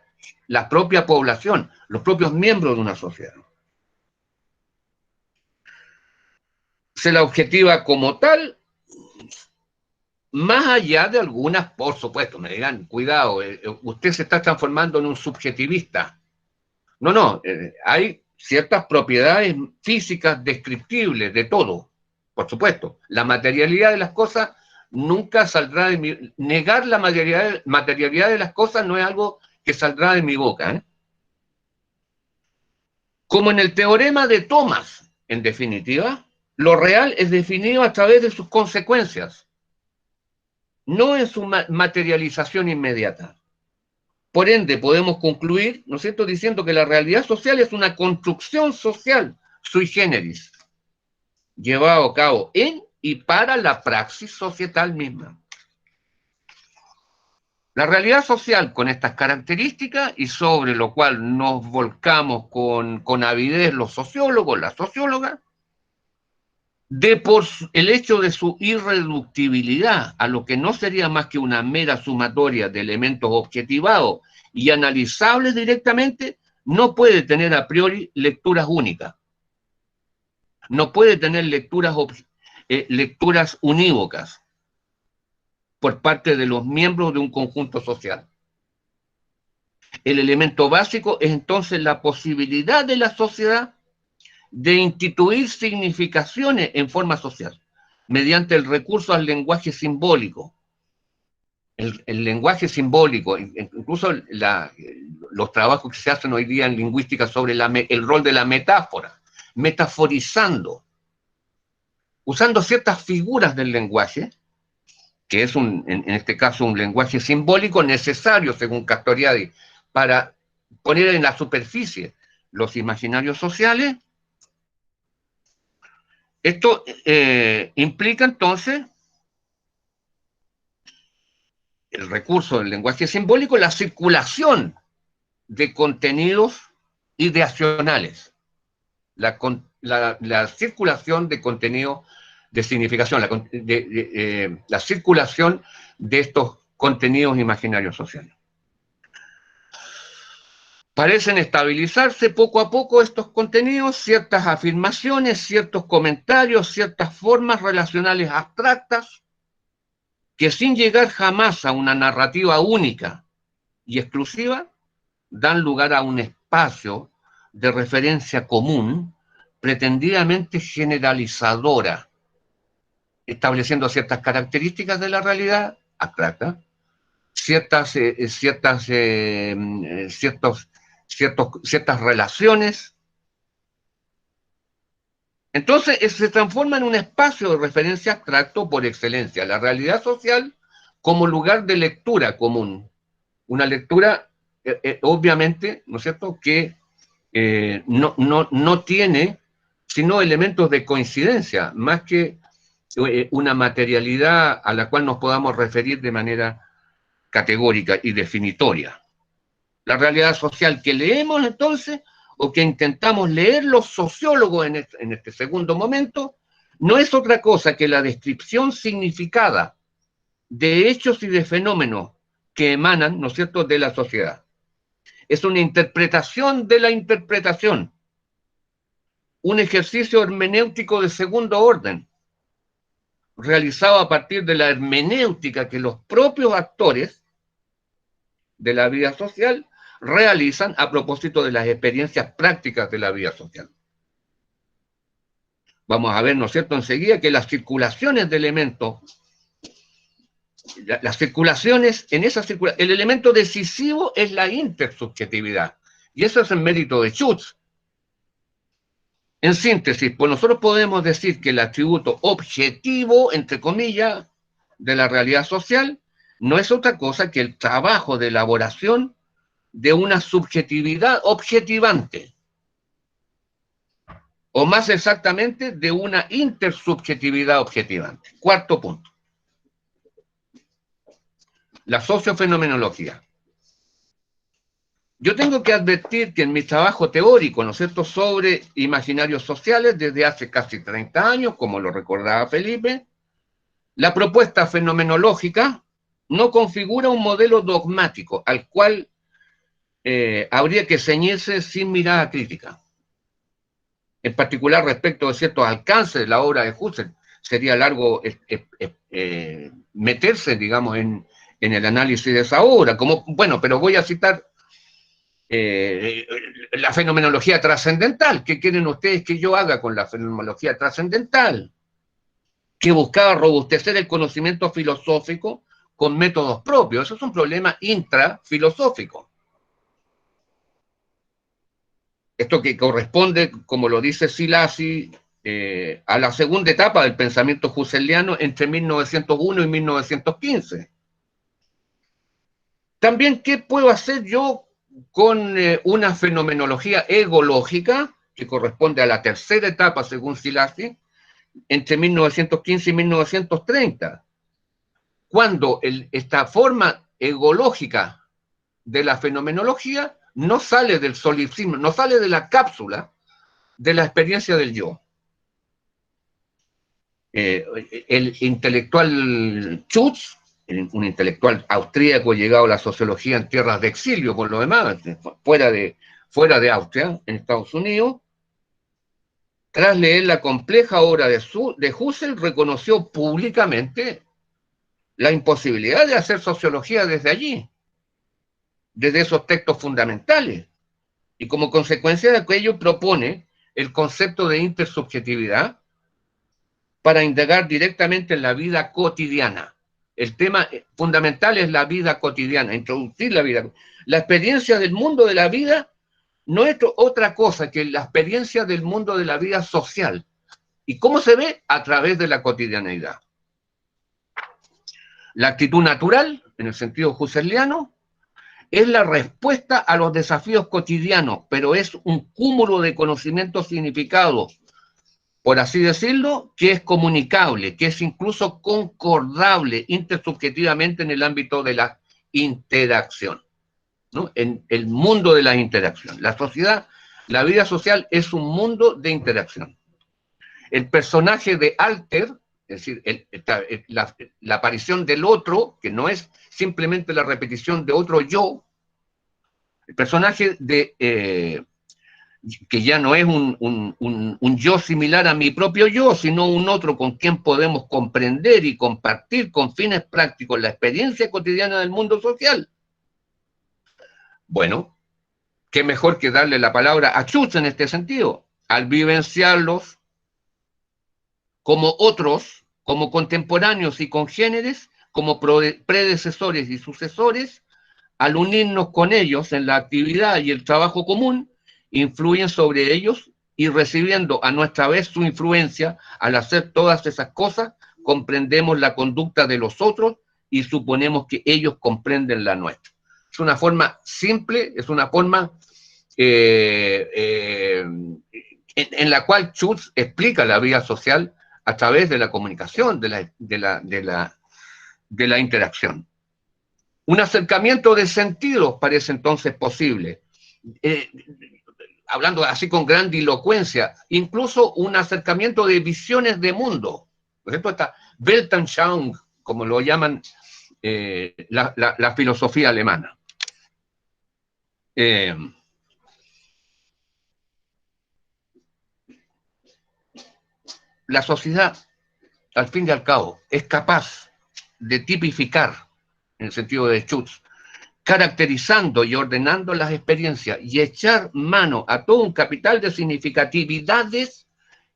población, los propios miembros de una sociedad. Se la objetiva como tal, más allá de algunas, por supuesto, me dirán, cuidado, usted se está transformando en un subjetivista. No, hay ciertas propiedades físicas descriptibles de todo, por supuesto. La materialidad de las cosas nunca saldrá de mi... Negar la materialidad de las cosas no es algo que saldrá de mi boca, ¿eh? Como en el teorema de Thomas, en definitiva, lo real es definido a través de sus consecuencias, no en su materialización inmediata. Por ende, podemos concluir, ¿no es cierto?, diciendo que la realidad social es una construcción social sui generis, llevado a cabo en y para la praxis societal misma. La realidad social con estas características, y sobre lo cual nos volcamos con avidez los sociólogos, las sociólogas, de por el hecho de su irreductibilidad a lo que no sería más que una mera sumatoria de elementos objetivados y analizables directamente, no puede tener a priori lecturas únicas. No puede tener lecturas unívocas por parte de los miembros de un conjunto social. El elemento básico es entonces la posibilidad de la sociedad de instituir significaciones en forma social, mediante el recurso al lenguaje simbólico. El lenguaje simbólico, incluso los trabajos que se hacen hoy día en lingüística sobre el rol de la metáfora, metaforizando, usando ciertas figuras del lenguaje, que es en este caso un lenguaje simbólico necesario, según Castoriadis, para poner en la superficie los imaginarios sociales. Esto implica entonces el recurso del lenguaje simbólico, la circulación de contenidos ideacionales, la circulación de contenido de significación, la circulación de estos contenidos imaginarios sociales. Parecen estabilizarse poco a poco estos contenidos, ciertas afirmaciones, ciertos comentarios, ciertas formas relacionales abstractas, que sin llegar jamás a una narrativa única y exclusiva, dan lugar a un espacio de referencia común, pretendidamente generalizadora, estableciendo ciertas características de la realidad abstracta, ciertas relaciones. Entonces se transforma en un espacio de referencia abstracto por excelencia, la realidad social como lugar de lectura común. Una lectura, obviamente, ¿no es cierto?, que no tiene sino elementos de coincidencia, más que una materialidad a la cual nos podamos referir de manera categórica y definitoria. La realidad social que leemos entonces, o que intentamos leer los sociólogos en este segundo momento, no es otra cosa que la descripción significada de hechos y de fenómenos que emanan, ¿no es cierto?, de la sociedad. Es una interpretación de la interpretación, un ejercicio hermenéutico de segundo orden, realizado a partir de la hermenéutica que los propios actores de la vida social realizan a propósito de las experiencias prácticas de la vida social. Vamos a ver, ¿no es cierto?, enseguida que las circulaciones de elementos, las circulaciones, el elemento decisivo es la intersubjetividad. Y eso es el mérito de Schutz. En síntesis, pues nosotros podemos decir que el atributo objetivo, entre comillas, de la realidad social, no es otra cosa que el trabajo de elaboración de una subjetividad objetivante, o más exactamente, de una intersubjetividad objetivante. Cuarto punto. La sociofenomenología. Yo tengo que advertir que en mi trabajo teórico, ¿no es cierto?, sobre imaginarios sociales desde hace casi 30 años, como lo recordaba Felipe, la propuesta fenomenológica no configura un modelo dogmático al cual habría que ceñirse sin mirada crítica. En particular respecto de ciertos alcances de la obra de Husserl, sería largo meterse, digamos, en el análisis de esa obra. Como, bueno, pero voy a citar la fenomenología trascendental. ¿Qué quieren ustedes que yo haga con la fenomenología trascendental? Que buscaba robustecer el conocimiento filosófico con métodos propios. Eso es un problema intrafilosófico. Esto que corresponde, como lo dice Szilágyi, a la segunda etapa del pensamiento husserliano entre 1901 y 1915. También, ¿qué puedo hacer yo con una fenomenología egológica, que corresponde a la tercera etapa, según Szilágyi, entre 1915 y 1930? Cuando esta forma egológica de la fenomenología no sale del solipsismo, no sale de la cápsula de la experiencia del yo. El intelectual Schutz, un intelectual austríaco llegado a la sociología en tierras de exilio, por lo demás, fuera de Austria, en Estados Unidos, tras leer la compleja obra de Husserl, reconoció públicamente la imposibilidad de hacer sociología desde allí, desde esos textos fundamentales, y como consecuencia de aquello propone el concepto de intersubjetividad para indagar directamente en la vida cotidiana. El tema fundamental es la vida cotidiana, introducir la vida. La experiencia del mundo de la vida no es otra cosa que la experiencia del mundo de la vida social. ¿Y cómo se ve? A través de la cotidianeidad. La actitud natural, en el sentido husserliano, es la respuesta a los desafíos cotidianos, pero es un cúmulo de conocimientos significados, por así decirlo, que es comunicable, que es incluso concordable intersubjetivamente en el ámbito de la interacción, ¿no? En el mundo de la interacción. La sociedad, la vida social es un mundo de interacción. El personaje de Alter, es decir, la aparición del otro, que no es simplemente la repetición de otro yo, el personaje de que ya no es un yo similar a mi propio yo, sino un otro con quien podemos comprender y compartir con fines prácticos la experiencia cotidiana del mundo social. Bueno, qué mejor que darle la palabra a Schutz en este sentido, al vivenciarlos como otros, como contemporáneos y congéneres, como predecesores y sucesores, al unirnos con ellos en la actividad y el trabajo común, influyen sobre ellos y recibiendo a nuestra vez su influencia, al hacer todas esas cosas, comprendemos la conducta de los otros y suponemos que ellos comprenden la nuestra. Es una forma simple, es una forma en la cual Schutz explica la vida social a través de la comunicación, de la interacción. Un acercamiento de sentidos parece entonces posible. Hablando así con grandilocuencia, incluso un acercamiento de visiones de mundo. Por ejemplo, esta Weltanschauung, como lo llaman la filosofía alemana. La sociedad, al fin y al cabo, es capaz de tipificar, en el sentido de Schutz, caracterizando y ordenando las experiencias y echar mano a todo un capital de significatividades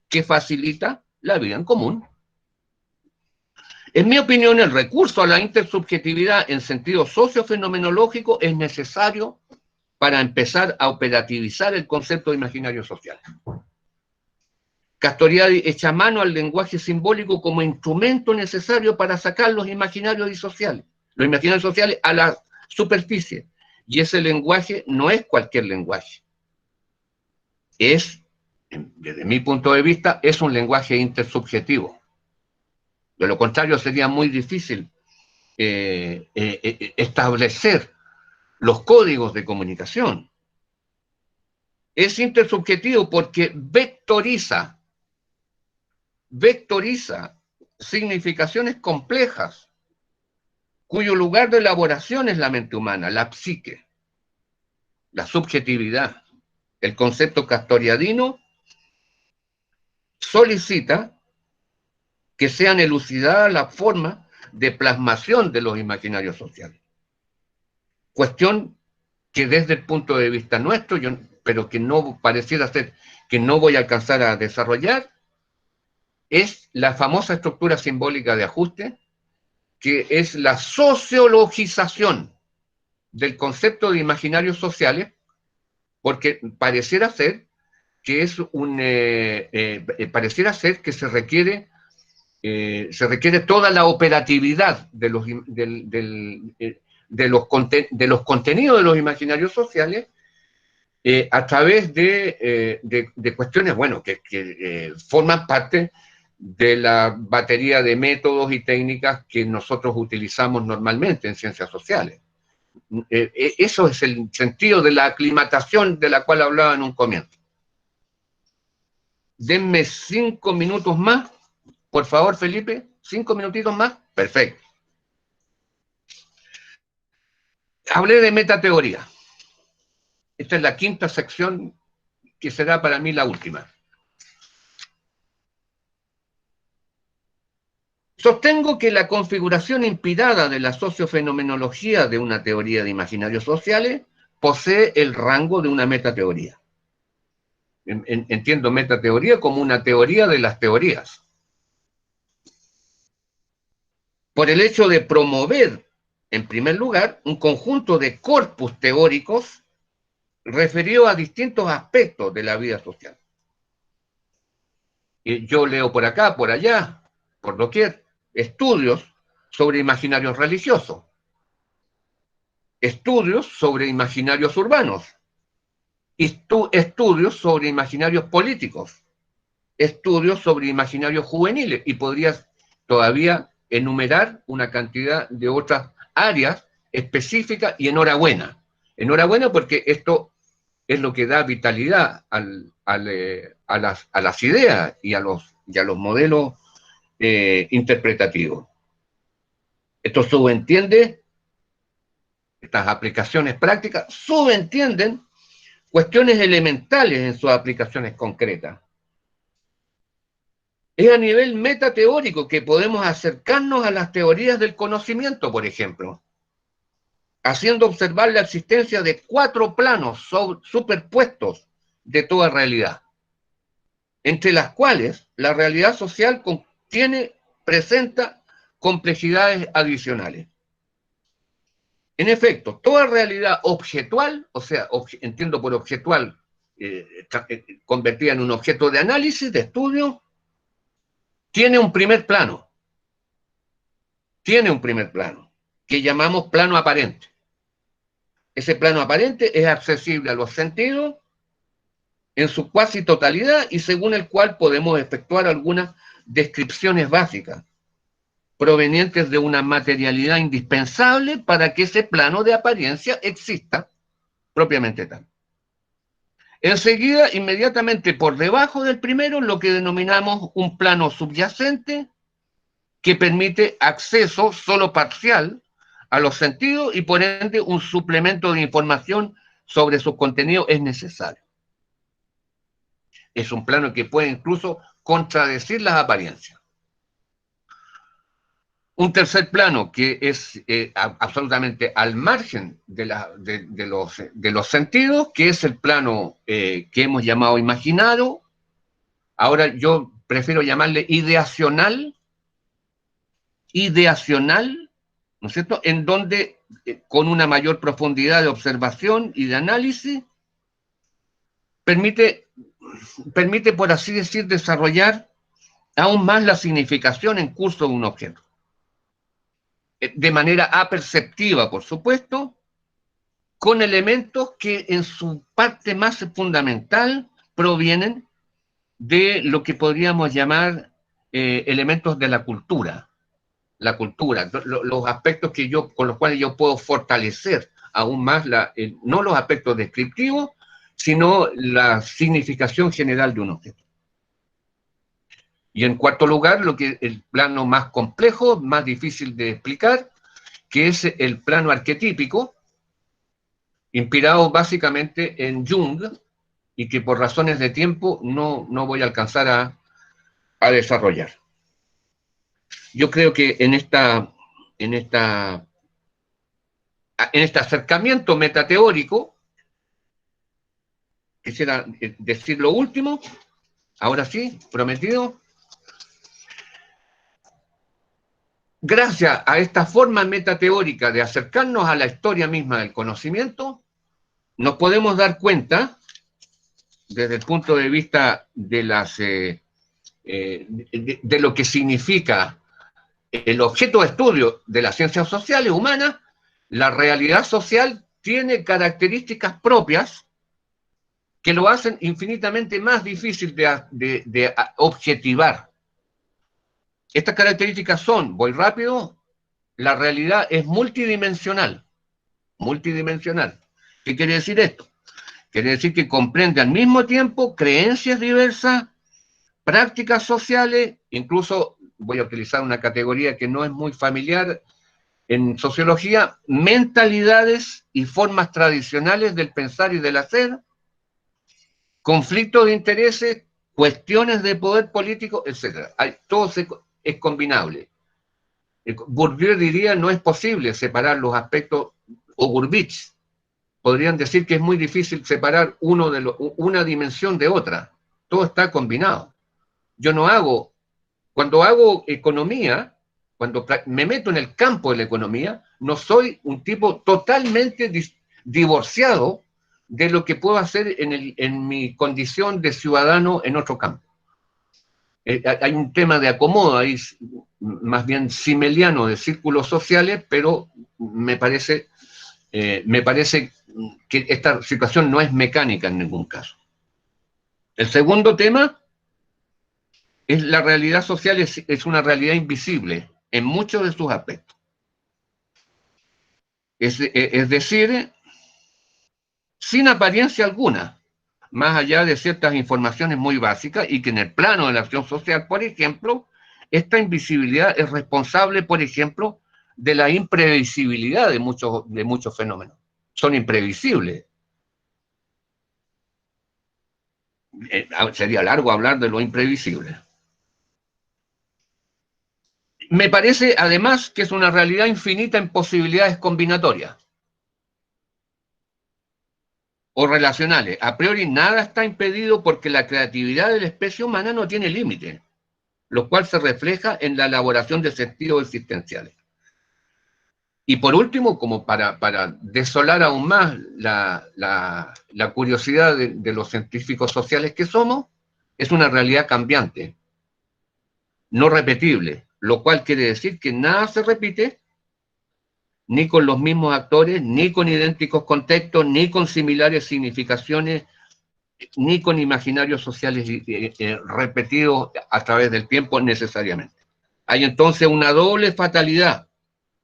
que facilita la vida en común. En mi opinión, el recurso a la intersubjetividad en sentido sociofenomenológico es necesario para empezar a operativizar el concepto de imaginario social. Castoriadis echa mano al lenguaje simbólico como instrumento necesario para sacar los imaginarios sociales a la superficie. Y ese lenguaje no es cualquier lenguaje. Desde mi punto de vista, es un lenguaje intersubjetivo. De lo contrario, sería muy difícil establecer los códigos de comunicación. Es intersubjetivo porque vectoriza significaciones complejas, cuyo lugar de elaboración es la mente humana, la psique, la subjetividad. El concepto castoriadino solicita que sean elucidadas las formas de plasmación de los imaginarios sociales. Cuestión que desde el punto de vista nuestro, pero que no pareciera ser que no voy a alcanzar a desarrollar, es la famosa estructura simbólica de ajuste, que es la sociologización del concepto de imaginarios sociales, porque pareciera ser que es pareciera ser que se requiere toda la operatividad de los contenidos de los imaginarios sociales a través de cuestiones, bueno, que forman parte de la batería de métodos y técnicas que nosotros utilizamos normalmente en ciencias sociales. Eso es el sentido de la aclimatación de la cual hablaba en un comienzo. Denme 5 minutos más, por favor, Felipe. 5 minutitos más. Perfecto. Hablé de metateoría. Esta es la quinta sección que será para mí la última. Sostengo que la configuración inspirada de la sociofenomenología de una teoría de imaginarios sociales posee el rango de una metateoría. Entiendo metateoría como una teoría de las teorías. Por el hecho de promover, en primer lugar, un conjunto de corpus teóricos referido a distintos aspectos de la vida social. Y yo leo por acá, por allá, por doquier, estudios sobre imaginarios religiosos, estudios sobre imaginarios urbanos, estudios sobre imaginarios políticos, estudios sobre imaginarios juveniles, y podrías todavía enumerar una cantidad de otras áreas específicas, y enhorabuena. Enhorabuena porque esto es lo que da vitalidad a las ideas y a los modelos interpretativos. Esto subentiende, estas aplicaciones prácticas subentienden cuestiones elementales en sus aplicaciones concretas. Es a nivel metateórico que podemos acercarnos a las teorías del conocimiento, por ejemplo, haciendo observar la existencia de 4 planos superpuestos de toda realidad, entre las cuales la realidad social presenta complejidades adicionales. En efecto, toda realidad objetual, o sea, entiendo por objetual, convertida en un objeto de análisis, de estudio, tiene un primer plano, que llamamos plano aparente. Ese plano aparente es accesible a los sentidos en su cuasi totalidad y según el cual podemos efectuar algunas descripciones básicas provenientes de una materialidad indispensable para que ese plano de apariencia exista propiamente tal. Enseguida, inmediatamente por debajo del primero, lo que denominamos un plano subyacente que permite acceso solo parcial a los sentidos y por ende un suplemento de información sobre sus contenidos es necesario. Es un plano que puede incluso contradecir las apariencias. Un tercer plano que es absolutamente al margen de los sentidos, que es el plano que hemos llamado imaginario. Ahora yo prefiero llamarle ideacional, ¿no es cierto?, en donde con una mayor profundidad de observación y de análisis permite, por así decir, desarrollar aún más la significación en curso de un objeto. De manera aperceptiva, por supuesto, con elementos que en su parte más fundamental provienen de lo que podríamos llamar elementos de la cultura. La cultura, los aspectos con los cuales yo puedo fortalecer aún más no los aspectos descriptivos, sino la significación general de un objeto. Y en cuarto lugar, el plano más complejo, más difícil de explicar, que es el plano arquetípico, inspirado básicamente en Jung, y que por razones de tiempo no voy a alcanzar a desarrollar. Yo creo que en este acercamiento metateórico, quisiera decir lo último, ahora sí, prometido. Gracias a esta forma metateórica de acercarnos a la historia misma del conocimiento, nos podemos dar cuenta, desde el punto de vista de lo que significa el objeto de estudio de las ciencias sociales humanas, la realidad social tiene características propias que lo hacen infinitamente más difícil de objetivar. Estas características son, voy rápido, la realidad es multidimensional. Multidimensional. ¿Qué quiere decir esto? Quiere decir que comprende al mismo tiempo creencias diversas, prácticas sociales, incluso voy a utilizar una categoría que no es muy familiar en sociología, mentalidades y formas tradicionales del pensar y del hacer, conflictos de intereses, cuestiones de poder político, etc. Todo es combinable. Bourdieu diría no es posible separar los aspectos, o Gurvitch podrían decir que es muy difícil separar una dimensión de otra. Todo está combinado. Cuando hago economía, cuando me meto en el campo de la economía, no soy un tipo totalmente divorciado de lo que puedo hacer en mi condición de ciudadano en otro campo. Hay un tema de acomodo ahí, más bien simeliano, de círculos sociales, pero me parece que esta situación no es mecánica en ningún caso. El segundo tema es la realidad social, es una realidad invisible en muchos de sus aspectos. Es decir, sin apariencia alguna, más allá de ciertas informaciones muy básicas, y que en el plano de la acción social, por ejemplo, esta invisibilidad es responsable, por ejemplo, de la imprevisibilidad de muchos fenómenos. Son imprevisibles. Sería largo hablar de lo imprevisible. Me parece, además, que es una realidad infinita en posibilidades combinatorias o relacionales. A priori nada está impedido porque la creatividad de la especie humana no tiene límite, lo cual se refleja en la elaboración de sentidos existenciales. Y por último, como para desolar aún más la curiosidad de los científicos sociales que somos, es una realidad cambiante, no repetible, lo cual quiere decir que nada se repite, ni con los mismos actores, ni con idénticos contextos, ni con similares significaciones, ni con imaginarios sociales repetidos a través del tiempo necesariamente. Hay entonces una doble fatalidad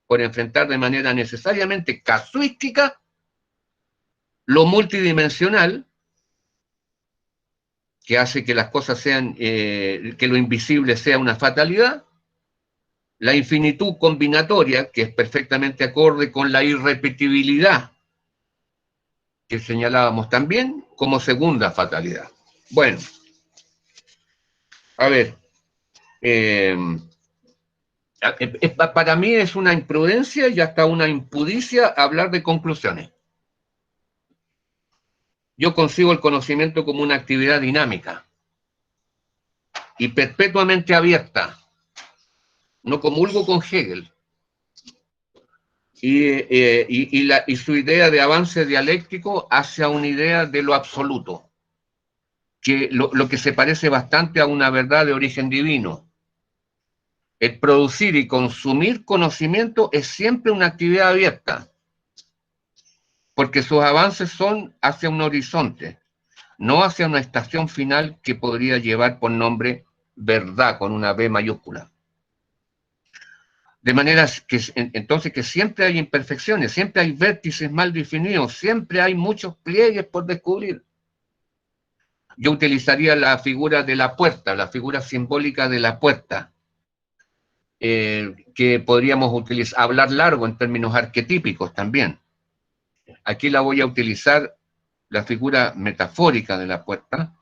por enfrentar de manera necesariamente casuística lo multidimensional, que hace que las cosas sean, que lo invisible sea una fatalidad, la infinitud combinatoria, que es perfectamente acorde con la irrepetibilidad, que señalábamos también, como segunda fatalidad. Bueno, a ver, para mí es una imprudencia y hasta una impudicia hablar de conclusiones. Yo concibo el conocimiento como una actividad dinámica y perpetuamente abierta. No comulgo con Hegel y su idea de avance dialéctico hacia una idea de lo absoluto, que lo que se parece bastante a una verdad de origen divino. El producir y consumir conocimiento es siempre una actividad abierta, porque sus avances son hacia un horizonte, no hacia una estación final que podría llevar por nombre verdad con una B mayúscula. De manera que entonces que siempre hay imperfecciones, siempre hay vértices mal definidos, siempre hay muchos pliegues por descubrir. Yo utilizaría la figura de la puerta, la figura simbólica de la puerta, que podríamos utilizar, hablar largo en términos arquetípicos también. Aquí la voy a utilizar, la figura metafórica de la puerta,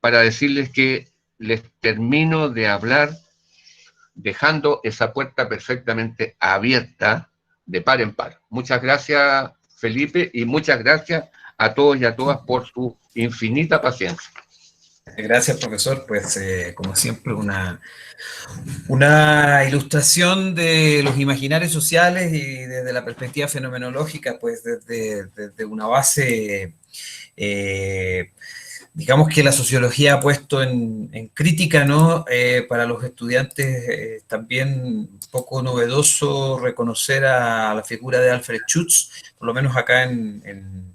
para decirles que les termino de hablar dejando esa puerta perfectamente abierta de par en par. Muchas gracias, Felipe, y muchas gracias a todos y a todas por su infinita paciencia. Gracias, profesor. Pues, como siempre, una ilustración de los imaginarios sociales y desde la perspectiva fenomenológica, pues desde una base, digamos que la sociología ha puesto en crítica, ¿no? Para los estudiantes también un poco novedoso reconocer a la figura de Alfred Schutz, por lo menos acá en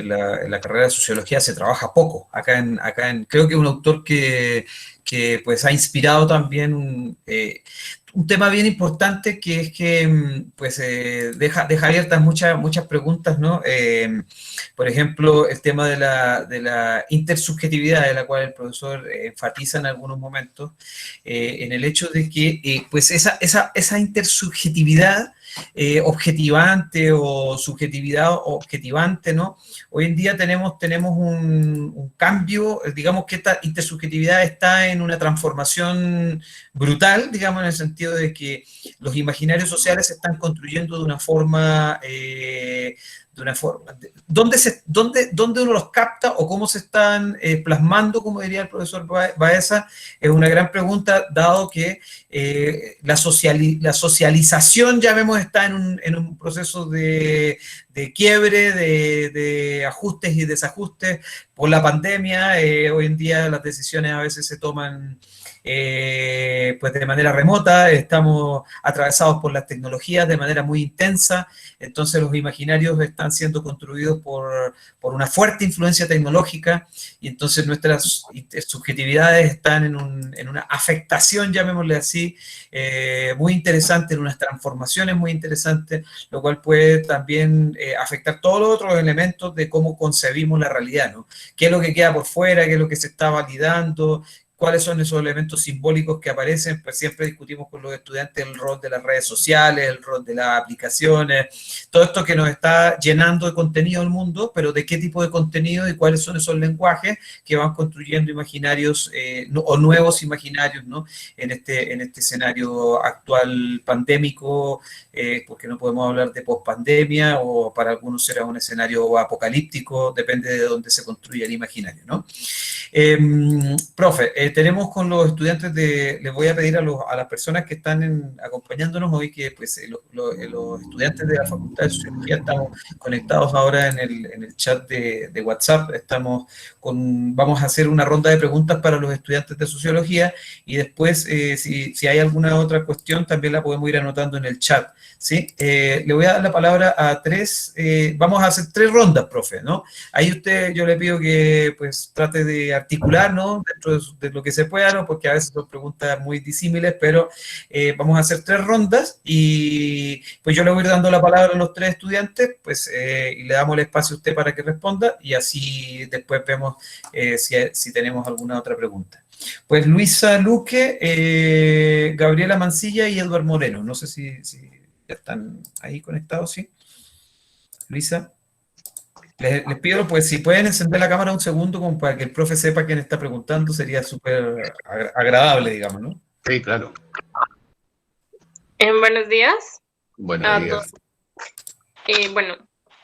la carrera de sociología se trabaja poco. Creo que es un autor que pues ha inspirado también un tema bien importante, que es que pues deja abiertas muchas preguntas, ¿no? Por ejemplo, el tema de la intersubjetividad, de la cual el profesor enfatiza en algunos momentos, en el hecho de que pues esa intersubjetividad objetivante o subjetividad objetivante, ¿no? Hoy en día tenemos un cambio, digamos que esta intersubjetividad está en una transformación brutal, digamos, en el sentido de que los imaginarios sociales se están construyendo de una forma, ¿dónde uno los capta o cómo se están plasmando, como diría el profesor Baeza? Es una gran pregunta, dado que la socialización, ya vemos, está en un proceso de quiebre, de ajustes y desajustes por la pandemia. Hoy en día las decisiones a veces se toman pues de manera remota, estamos atravesados por las tecnologías de manera muy intensa, entonces los imaginarios están siendo construidos por una fuerte influencia tecnológica, y entonces nuestras subjetividades están en una afectación, llamémosle así, muy interesante, en unas transformaciones muy interesantes, lo cual puede también afectar todos los otros elementos de cómo concebimos la realidad, ¿no? ¿Qué es lo que queda por fuera? ¿Qué es lo que se está validando? ¿Cuáles son esos elementos simbólicos que aparecen? Pues siempre discutimos con los estudiantes el rol de las redes sociales, el rol de las aplicaciones, todo esto que nos está llenando de contenido el mundo, pero de qué tipo de contenido y cuáles son esos lenguajes que van construyendo imaginarios o nuevos imaginarios, ¿no? En este escenario actual pandémico, porque no podemos hablar de pospandemia, o para algunos será un escenario apocalíptico, depende de dónde se construya el imaginario, ¿no? Profe, tenemos con los estudiantes les voy a pedir a las personas que están acompañándonos hoy, que pues los estudiantes de la Facultad de Sociología estamos conectados ahora en el chat de WhatsApp, vamos a hacer una ronda de preguntas para los estudiantes de Sociología, y después si hay alguna otra cuestión también la podemos ir anotando en el chat, ¿sí? Le voy a dar la palabra a vamos a hacer 3 rondas, profe, ¿no? Ahí yo le pido que pues trate de articular, ¿no? Dentro de lo que se pueda, ¿no? Porque a veces son preguntas muy disímiles, pero vamos a hacer 3 rondas, y pues yo le voy a ir dando la palabra a los 3 estudiantes, pues, y le damos el espacio a usted para que responda, y así después vemos si tenemos alguna otra pregunta. Pues Luisa Luque, Gabriela Mancilla y Edward Moreno. No sé si ya están ahí conectados, ¿sí? Luisa. Les pido, pues, si pueden encender la cámara un segundo, como para que el profe sepa quién está preguntando, sería súper agradable, digamos, ¿no? Sí, claro. Buenos días. Buenos días. Bueno,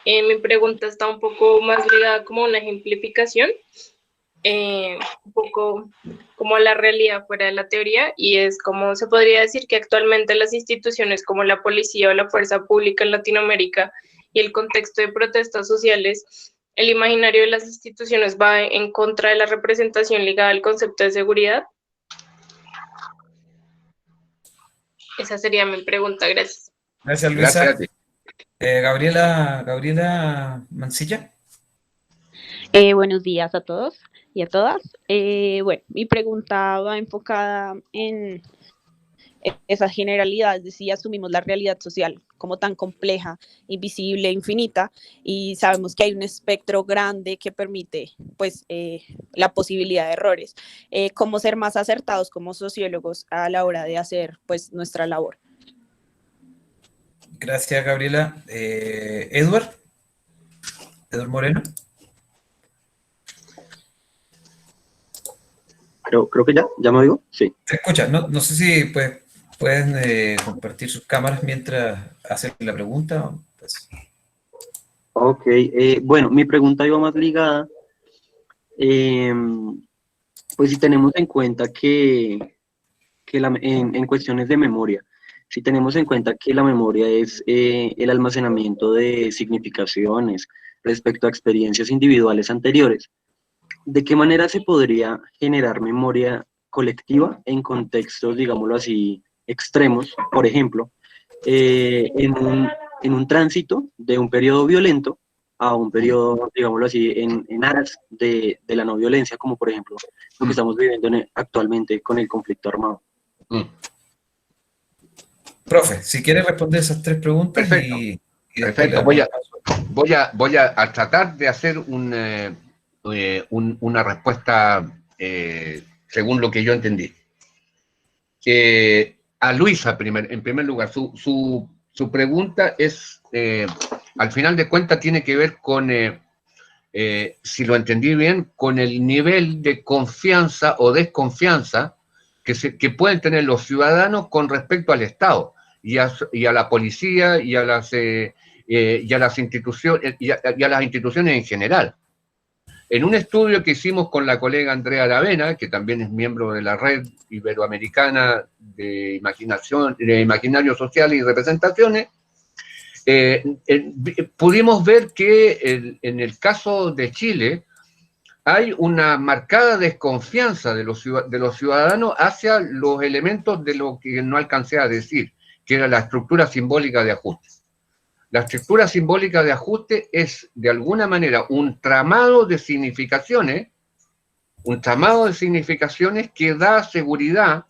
mi pregunta está un poco más ligada como a una ejemplificación, un poco como a la realidad fuera de la teoría, y es como se podría decir que actualmente las instituciones como la policía o la fuerza pública en Latinoamérica y el contexto de protestas sociales, el imaginario de las instituciones va en contra de la representación ligada al concepto de seguridad. Esa sería mi pregunta, gracias. Gracias, Luisa. Gracias a ti. Gabriela Mancilla. Buenos días a todos y a todas. Bueno, mi pregunta va enfocada en esas generalidades, si asumimos la realidad social como tan compleja, invisible, infinita, y sabemos que hay un espectro grande que permite pues la posibilidad de errores, cómo ser más acertados como sociólogos a la hora de hacer pues nuestra labor. Gracias, Gabriela. Edward Moreno. Creo que ya me oigo, sí. Te escucha, no sé si pueden compartir sus cámaras mientras hacen la pregunta. Pues. Ok, bueno, mi pregunta iba más ligada, pues si tenemos en cuenta en cuestiones de memoria, si tenemos en cuenta que la memoria es el almacenamiento de significaciones respecto a experiencias individuales anteriores, ¿de qué manera se podría generar memoria colectiva en contextos, digámoslo así, extremos? Por ejemplo, en un tránsito de un periodo violento a un periodo, digámoslo así, en aras de la no violencia, como por ejemplo lo que estamos viviendo actualmente con el conflicto armado. Profe, si quiere responder esas tres preguntas. Perfecto. Perfecto. Voy a tratar de hacer una respuesta según lo que yo entendí. A Luisa, en primer lugar, su pregunta es, al final de cuentas, tiene que ver con, si lo entendí bien, con el nivel de confianza o desconfianza que pueden tener los ciudadanos con respecto al Estado y a la policía y a las instituciones y a las instituciones en general. En un estudio que hicimos con la colega Andrea Aravena, que también es miembro de la Red Iberoamericana de Imaginario Social y Representaciones, pudimos ver que en el caso de Chile hay una marcada desconfianza de los ciudadanos hacia los elementos de lo que no alcancé a decir, que era la estructura simbólica de ajuste. La estructura simbólica de ajuste es, de alguna manera, un tramado de significaciones que da seguridad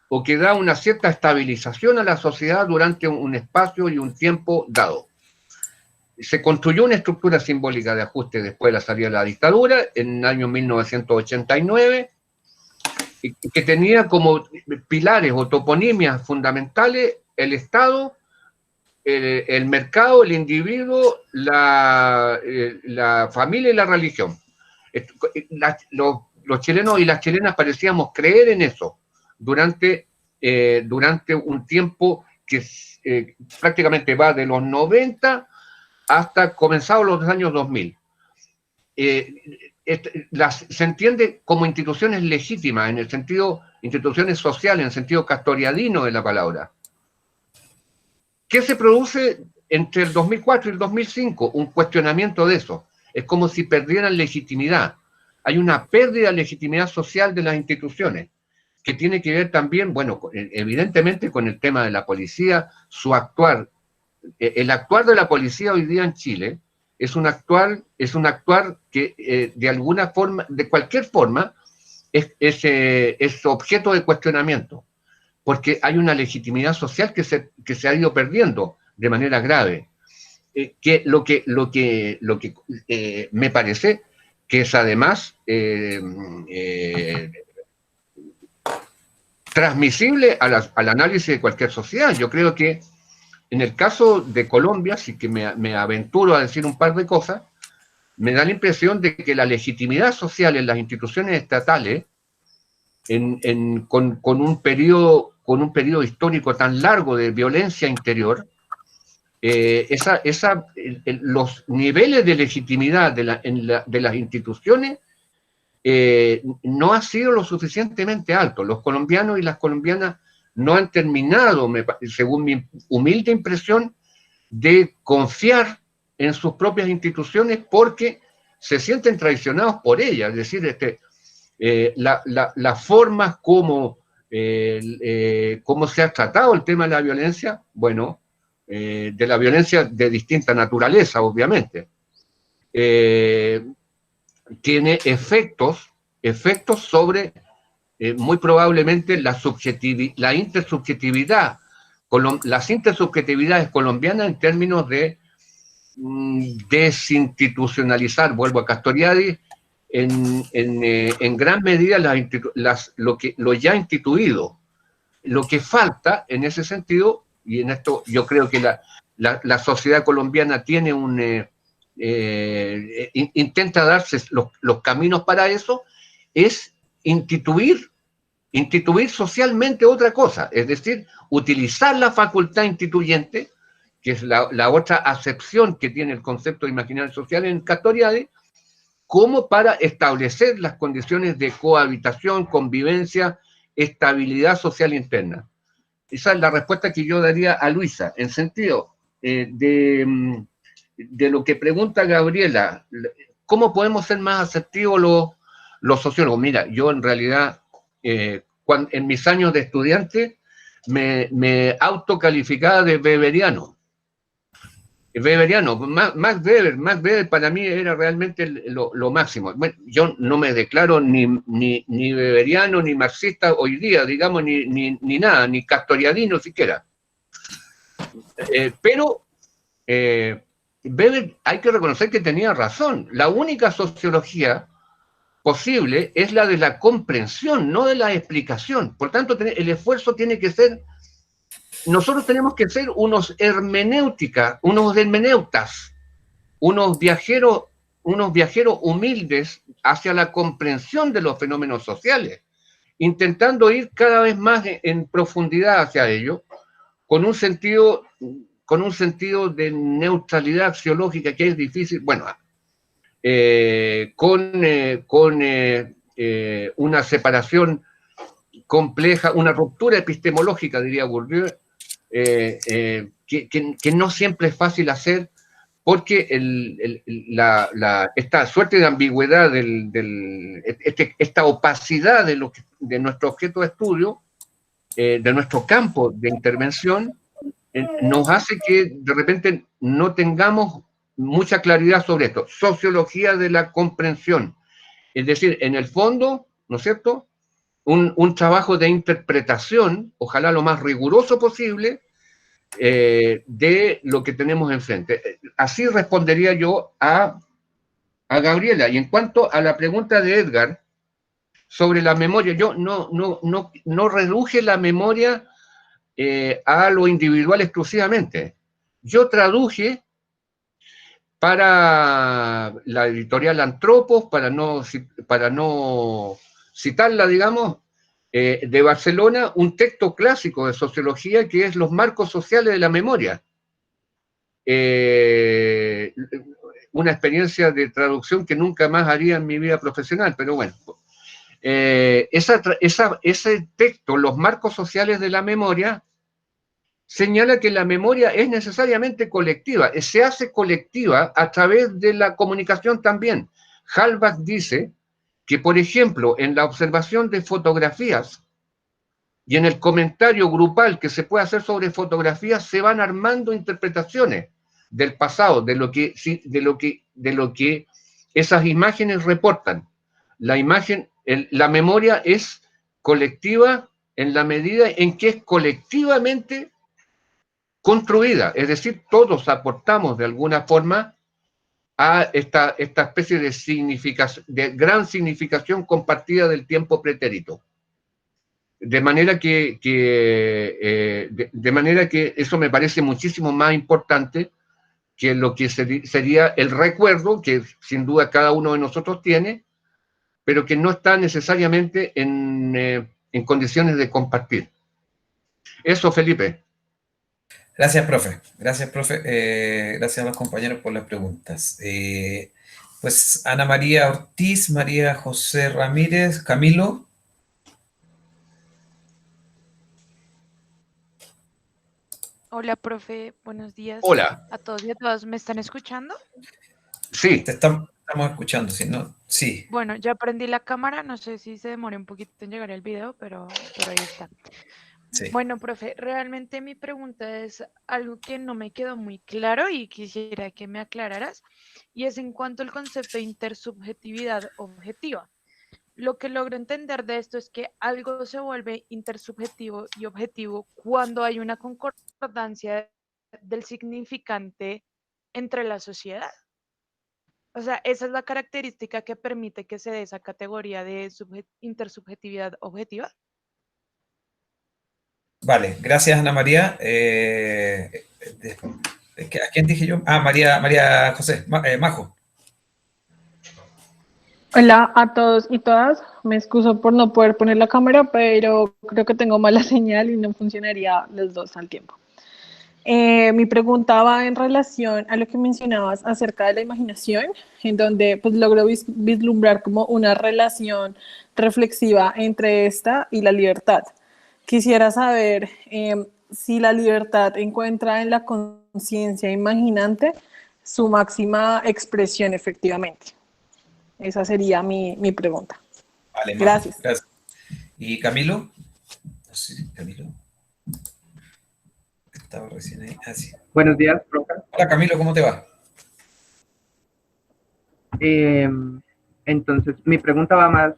o que da una cierta estabilización a la sociedad durante un espacio y un tiempo dado. Se construyó una estructura simbólica de ajuste después de la salida de la dictadura, en el año 1989, que tenía como pilares o toponimias fundamentales el Estado, el mercado, el individuo, la familia y la religión. Los chilenos y las chilenas parecíamos creer en eso durante un tiempo que prácticamente va de los 90 hasta comenzados los años 2000. Se entiende como instituciones legítimas, en el sentido, instituciones sociales, en el sentido castoriadino de la palabra. ¿Qué se produce entre el 2004 y el 2005? Un cuestionamiento de eso. Es como si perdieran legitimidad. Hay una pérdida de legitimidad social de las instituciones, que tiene que ver también, bueno, evidentemente con el tema de la policía, su actuar. El actuar de la policía hoy día en Chile es un actuar que de alguna forma, de cualquier forma, es objeto de cuestionamiento, porque hay una legitimidad social que se ha ido perdiendo de manera grave. Lo que me parece que es además transmisible al análisis de cualquier sociedad. Yo creo que en el caso de Colombia, sí que me aventuro a decir un par de cosas, me da la impresión de que la legitimidad social en las instituciones estatales, con un periodo histórico tan largo de violencia interior, los niveles de legitimidad de las instituciones no ha sido lo suficientemente alto. Los colombianos y las colombianas no han terminado, según mi humilde impresión, de confiar en sus propias instituciones porque se sienten traicionados por ellas. Es decir, las formas como se ha tratado el tema de la violencia, bueno, de la violencia de distinta naturaleza, obviamente, tiene efectos sobre muy probablemente la intersubjetividad, las intersubjetividades colombianas en términos de desinstitucionalizar, vuelvo a Castoriadis, en gran medida lo ya instituido. Lo que falta en ese sentido, y en esto yo creo que la sociedad colombiana tiene intenta darse los caminos para eso, es instituir socialmente otra cosa, es decir, utilizar la facultad instituyente, que es la otra acepción que tiene el concepto de imaginario social en Castoriadis, como para establecer las condiciones de cohabitación, convivencia, estabilidad social interna. Esa es la respuesta que yo daría a Luisa, en sentido de lo que pregunta Gabriela, ¿cómo podemos ser más asertivos los sociólogos? Mira, yo en realidad, en mis años de estudiante, me autocalificaba de weberiano. Max Weber para mí era realmente lo máximo. Bueno, yo no me declaro ni weberiano, ni marxista hoy día, digamos, ni nada, ni castoriadino siquiera. Pero Weber, hay que reconocer que tenía razón. La única sociología posible es la de la comprensión, no de la explicación. Por tanto, el esfuerzo tiene que ser... Nosotros tenemos que ser unos hermeneutas, unos viajeros humildes hacia la comprensión de los fenómenos sociales, intentando ir cada vez más en profundidad hacia ello, con un sentido de neutralidad axiológica que es difícil, bueno, con una separación compleja, una ruptura epistemológica, diría Bourdieu, que no siempre es fácil hacer, porque esta suerte de ambigüedad, esta opacidad de nuestro objeto de estudio, de nuestro campo de intervención, nos hace que de repente no tengamos mucha claridad sobre esto. Sociología de la comprensión. Es decir, en el fondo, ¿no es cierto?, un trabajo de interpretación, ojalá lo más riguroso posible, de lo que tenemos enfrente. Así respondería yo a Gabriela. Y en cuanto a la pregunta de Edgar sobre la memoria, yo no reduje la memoria a lo individual exclusivamente. Yo traduje para la editorial Antropos, para no citarla, digamos, de Barcelona, un texto clásico de sociología que es Los marcos sociales de la memoria. Una experiencia de traducción que nunca más haría en mi vida profesional, pero bueno. Ese texto, Los marcos sociales de la memoria, señala que la memoria es necesariamente colectiva, se hace colectiva a través de la comunicación también. Halbach dice que, por ejemplo, en la observación de fotografías y en el comentario grupal que se puede hacer sobre fotografías, se van armando interpretaciones del pasado, de lo que esas imágenes reportan. La memoria es colectiva en la medida en que es colectivamente construida, es decir, todos aportamos de alguna forma a esta especie de gran significación compartida del tiempo pretérito. De manera que eso me parece muchísimo más importante que lo que sería el recuerdo, que sin duda cada uno de nosotros tiene, pero que no está necesariamente en condiciones de compartir. Eso, Felipe. Gracias, profe. Gracias, profe. Gracias a los compañeros por las preguntas. Pues Ana María Ortiz, María José Ramírez, Camilo. Hola, profe. Buenos días. Hola. A todos y a todas. ¿Me están escuchando? Sí. Te estamos escuchando, ¿sí? ¿No? Sí. Bueno, ya prendí la cámara. No sé si se demore un poquito en llegar el video, pero ahí está. Sí. Bueno, profe, realmente mi pregunta es algo que no me quedó muy claro y quisiera que me aclararas, y es en cuanto al concepto de intersubjetividad objetiva. lo que logro entender de esto es que algo se vuelve intersubjetivo y objetivo cuando hay una concordancia del significante entre la sociedad. O sea, esa es la característica que permite que se dé esa categoría de intersubjetividad objetiva. Vale, gracias Ana María. ¿A quién dije yo? Ah, María José, Majo. Hola a todos y todas. Me excuso por no poder poner la cámara, pero creo que tengo mala señal y no funcionaría los dos al tiempo. Mi pregunta va en relación a lo que mencionabas acerca de la imaginación, en donde pues logro vislumbrar como una relación reflexiva entre esta y la libertad. Quisiera saber si la libertad encuentra en la conciencia imaginante su máxima expresión efectivamente. Esa sería mi pregunta. Vale, Majo, Gracias. gracias. ¿Y Camilo? No sé, Camilo. Estaba recién ahí. Ah, sí. Buenos días, profe. Hola Camilo, ¿cómo te va? Entonces, mi pregunta va más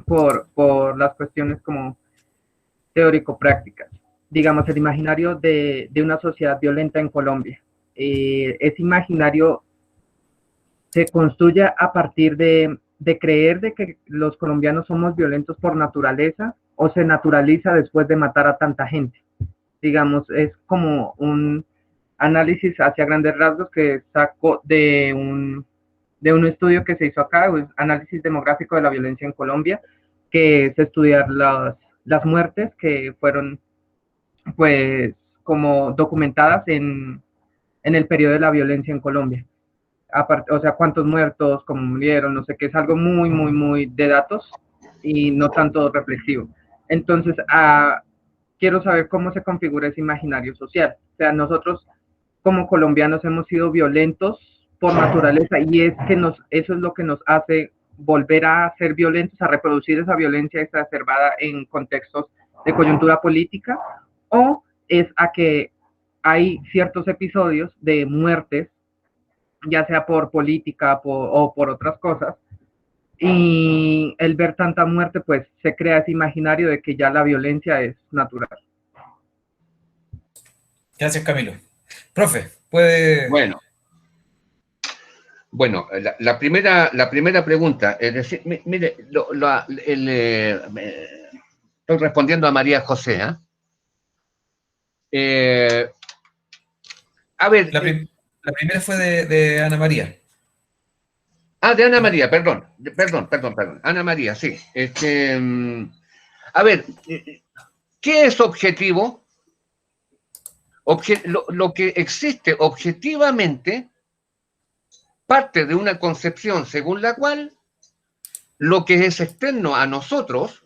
por las cuestiones como teórico-prácticas. Digamos, el imaginario de una sociedad violenta en Colombia. Ese imaginario se construye a partir de creer de que los colombianos somos violentos por naturaleza o se naturaliza después de matar a tanta gente. Digamos, es como un análisis hacia grandes rasgos que saco de un estudio que se hizo acá, un análisis demográfico de la violencia en Colombia, que es estudiar las muertes que fueron, pues, como documentadas en el periodo de la violencia en Colombia. Aparte, o sea, cuántos muertos, cómo murieron, no sé qué, es algo muy, muy, muy de datos y no tanto reflexivo. Entonces, quiero saber cómo se configura ese imaginario social. O sea, nosotros como colombianos hemos sido violentos por naturaleza y es que eso es lo que nos hace volver a ser violentos, a reproducir esa violencia exacerbada en contextos de coyuntura política, o es a que hay ciertos episodios de muertes, ya sea por política o por otras cosas, y el ver tanta muerte, pues se crea ese imaginario de que ya la violencia es natural. Gracias Camilo. Profe, puede... Bueno, la primera pregunta, es decir, mire, estoy respondiendo a María José. A ver. La primera fue de Ana María. Ah, de Ana María, perdón. Ana María, sí. A ver, ¿qué es objetivo? Lo que existe objetivamente parte de una concepción según la cual lo que es externo a nosotros,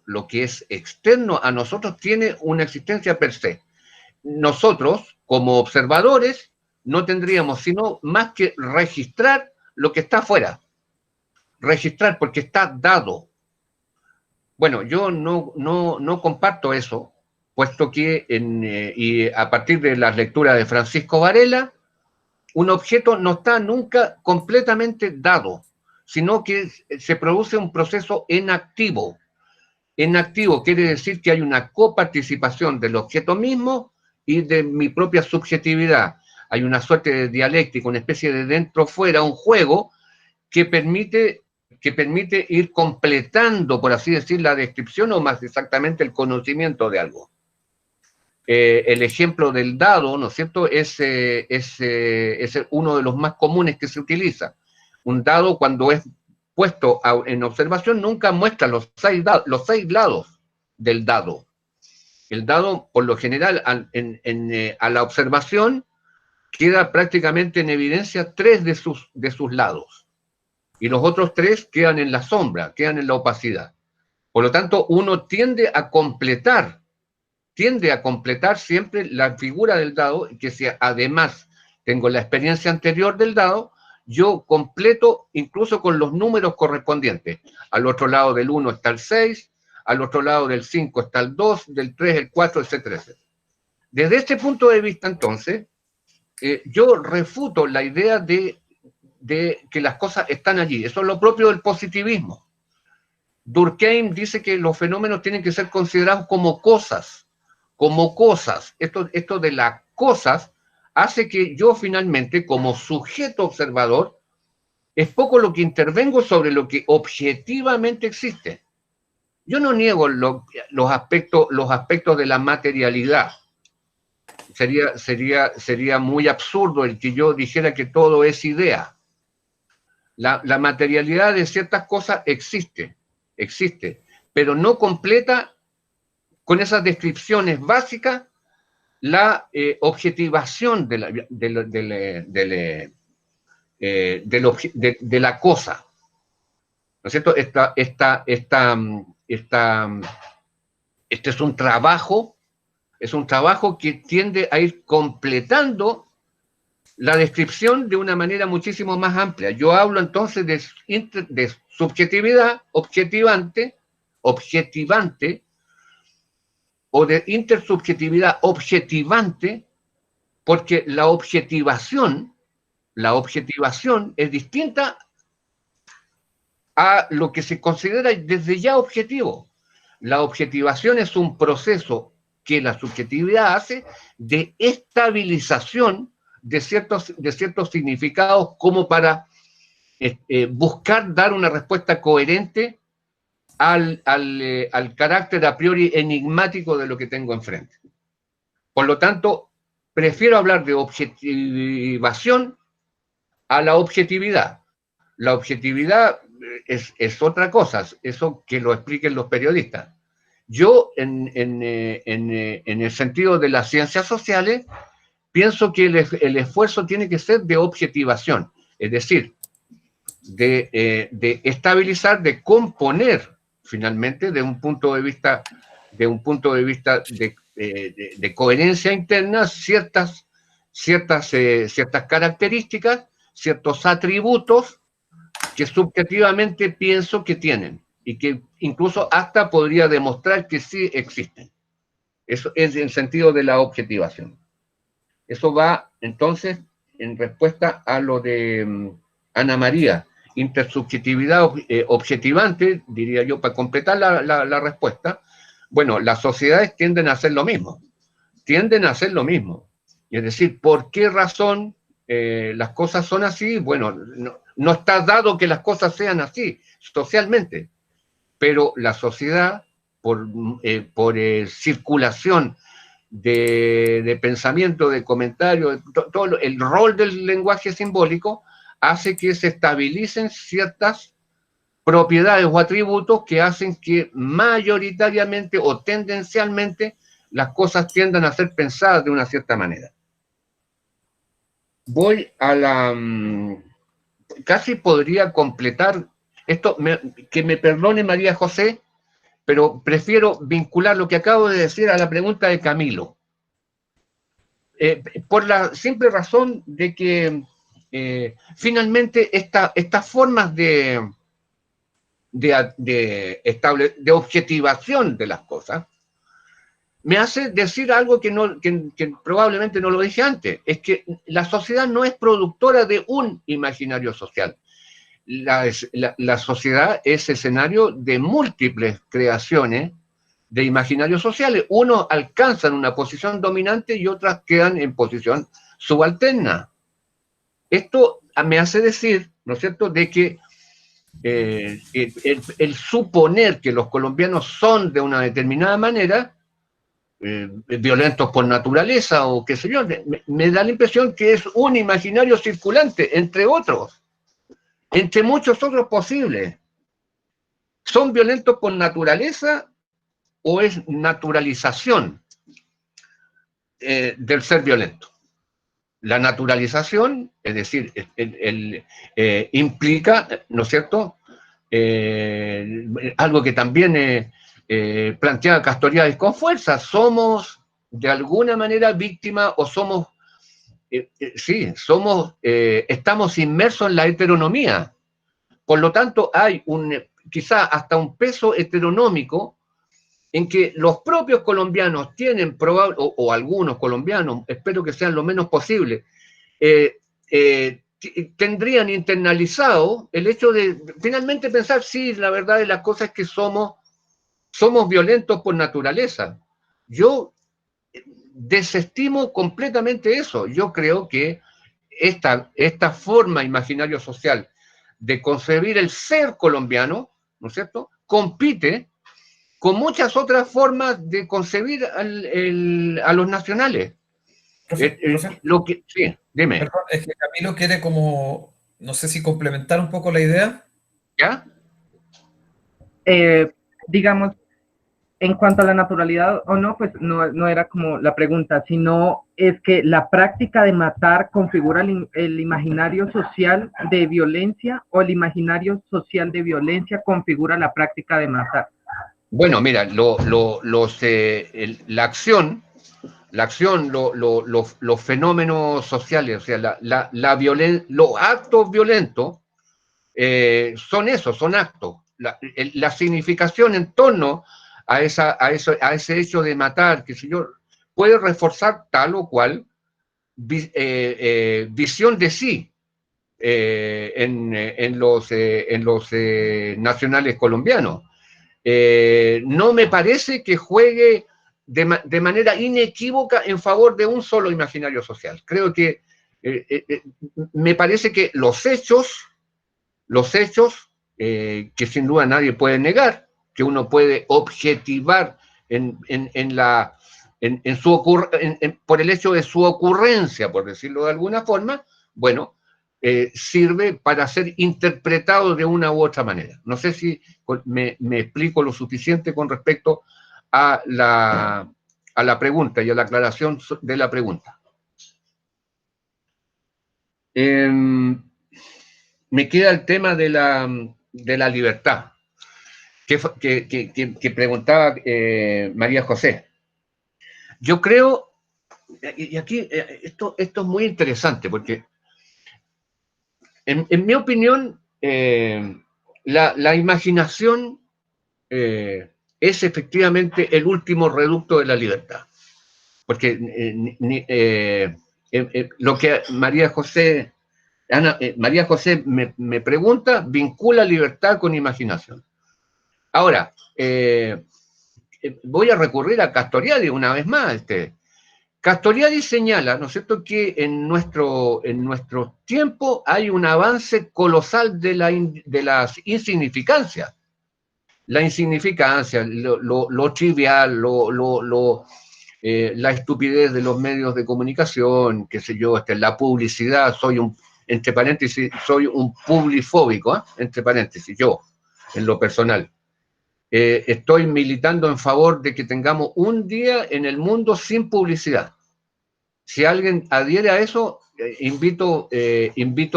tiene una existencia per se. Nosotros, como observadores, no tendríamos sino más que registrar lo que está afuera. Registrar porque está dado. Bueno, yo no comparto eso, puesto que y a partir de la lectura de Francisco Varela, un objeto no está nunca completamente dado, sino que se produce un proceso en activo. En activo quiere decir que hay una coparticipación del objeto mismo y de mi propia subjetividad. Hay una suerte de dialéctica, una especie de dentro-fuera, un juego que permite ir completando, por así decir, la descripción o más exactamente el conocimiento de algo. El ejemplo del dado, ¿no es cierto?, es uno de los más comunes que se utiliza. Un dado, cuando es puesto en observación, nunca muestra los seis lados del dado. El dado, por lo general, a la observación, queda prácticamente en evidencia 3 de sus lados. Y los otros 3 quedan en la sombra, quedan en la opacidad. Por lo tanto, uno tiende a completar siempre la figura del dado, que si además tengo la experiencia anterior del dado, yo completo incluso con los números correspondientes. Al otro lado del 1 está el 6, al otro lado del 5 está el 2, del 3 el 4, etcétera, etcétera. Desde este punto de vista, entonces, yo refuto la idea de que las cosas están allí. Eso es lo propio del positivismo. Durkheim dice que los fenómenos tienen que ser considerados como cosas, como cosas. Esto de las cosas hace que yo finalmente, como sujeto observador, es poco lo que intervengo sobre lo que objetivamente existe. Yo no niego los aspectos de la materialidad. Sería muy absurdo el que yo dijera que todo es idea. La materialidad de ciertas cosas existe, pero no completa con esas descripciones básicas la objetivación de la cosa. ¿No es cierto? Este es un trabajo que tiende a ir completando la descripción de una manera muchísimo más amplia. Yo hablo entonces de subjetividad objetivante, o de intersubjetividad objetivante, porque la objetivación es distinta a lo que se considera desde ya objetivo. La objetivación es un proceso que la subjetividad hace de estabilización de ciertos significados, como para buscar dar una respuesta coherente al carácter a priori enigmático de lo que tengo enfrente. Por lo tanto, prefiero hablar de objetivación a la objetividad. La objetividad es otra cosa, eso que lo expliquen los periodistas. Yo, en el sentido de las ciencias sociales, pienso que el esfuerzo tiene que ser de objetivación, es decir, de estabilizar, de componer, finalmente, de un punto de vista de coherencia interna, ciertas características, ciertos atributos que subjetivamente pienso que tienen y que incluso hasta podría demostrar que sí existen. Eso es el sentido de la objetivación. Eso va, entonces, en respuesta a lo de Ana María. Intersubjetividad objetivante, diría yo, para completar la respuesta. Bueno, las sociedades tienden a hacer lo mismo. Es decir, ¿por qué razón las cosas son así? Bueno, no está dado que las cosas sean así socialmente, pero la sociedad, por circulación de pensamiento, de comentario, todo el rol del lenguaje simbólico hace que se estabilicen ciertas propiedades o atributos que hacen que mayoritariamente o tendencialmente las cosas tiendan a ser pensadas de una cierta manera. Voy a casi podría completar esto, que me perdone María José, pero prefiero vincular lo que acabo de decir a la pregunta de Camilo. Por la simple razón de que finalmente estas formas de objetivación de las cosas me hace decir algo que probablemente no lo dije antes, es que la sociedad no es productora de un imaginario social. La sociedad es escenario de múltiples creaciones de imaginarios sociales. Unos alcanzan una posición dominante y otras quedan en posición subalterna. Esto me hace decir, ¿no es cierto?, de que el suponer que los colombianos son de una determinada manera, violentos por naturaleza o qué sé yo, me da la impresión que es un imaginario circulante, entre otros, entre muchos otros posibles. ¿Son violentos por naturaleza o es naturalización del ser violento? La naturalización, es decir, implica, ¿no es cierto?, algo que también plantea Castoriadis con fuerza: somos de alguna manera víctimas o somos, estamos inmersos en la heteronomía. Por lo tanto, hay quizá hasta un peso heteronómico en que los propios colombianos tienen o algunos colombianos, espero que sean lo menos posible, tendrían internalizado el hecho de finalmente pensar, sí, la verdad de las cosas es que somos violentos por naturaleza. Yo desestimo completamente eso. Yo creo que esta forma imaginario social de concebir el ser colombiano, ¿no es cierto?, compite con muchas otras formas de concebir a los nacionales. Profe, Sí, dime. perdón, es que Camilo quiere como, no sé si complementar un poco la idea. ¿Ya? Digamos, en cuanto a la naturalidad o no, pues no era como la pregunta, sino es que la práctica de matar configura el imaginario social de violencia, o el imaginario social de violencia configura la práctica de matar. Bueno, mira, la acción, los fenómenos sociales, o sea, los actos violentos son eso, son actos. La significación en torno a ese hecho de matar, que si yo, puede reforzar tal o cual visión de sí en los nacionales colombianos. No me parece que juegue de manera inequívoca en favor de un solo imaginario social. Creo que me parece que los hechos que sin duda nadie puede negar, que uno puede objetivar por el hecho de su ocurrencia, por decirlo de alguna forma, bueno, sirve para ser interpretado de una u otra manera. No sé si me explico lo suficiente con respecto a la pregunta y a la aclaración de la pregunta. Me queda el tema de la libertad que preguntaba María José. Yo creo, y aquí esto es muy interesante, porque en mi opinión la imaginación es efectivamente el último reducto de la libertad. Porque lo que María José me pregunta, vincula libertad con imaginación. Ahora, voy a recurrir a Castoriadis una vez más. Castoriadis señala, ¿no es cierto?, que en nuestro tiempo hay un avance colosal de las insignificancias. La insignificancia, lo trivial, la estupidez de los medios de comunicación, qué sé yo, la publicidad, entre paréntesis, soy un publifóbico, entre paréntesis, yo, en lo personal. Estoy militando en favor de que tengamos un día en el mundo sin publicidad. Si alguien adhiere a eso, invito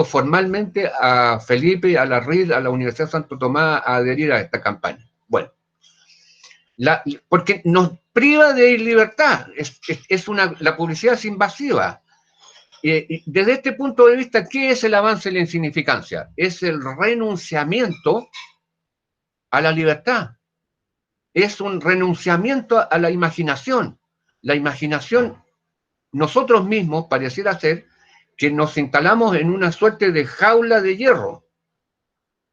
formalmente a Felipe, a la RID, a la Universidad Santo Tomás a adherir a esta campaña. Bueno, porque nos priva de libertad, la publicidad es invasiva. Desde este punto de vista, ¿qué es el avance de la insignificancia? Es el renunciamiento a la libertad. Es un renunciamiento a la imaginación. La imaginación, nosotros mismos pareciera ser que nos instalamos en una suerte de jaula de hierro,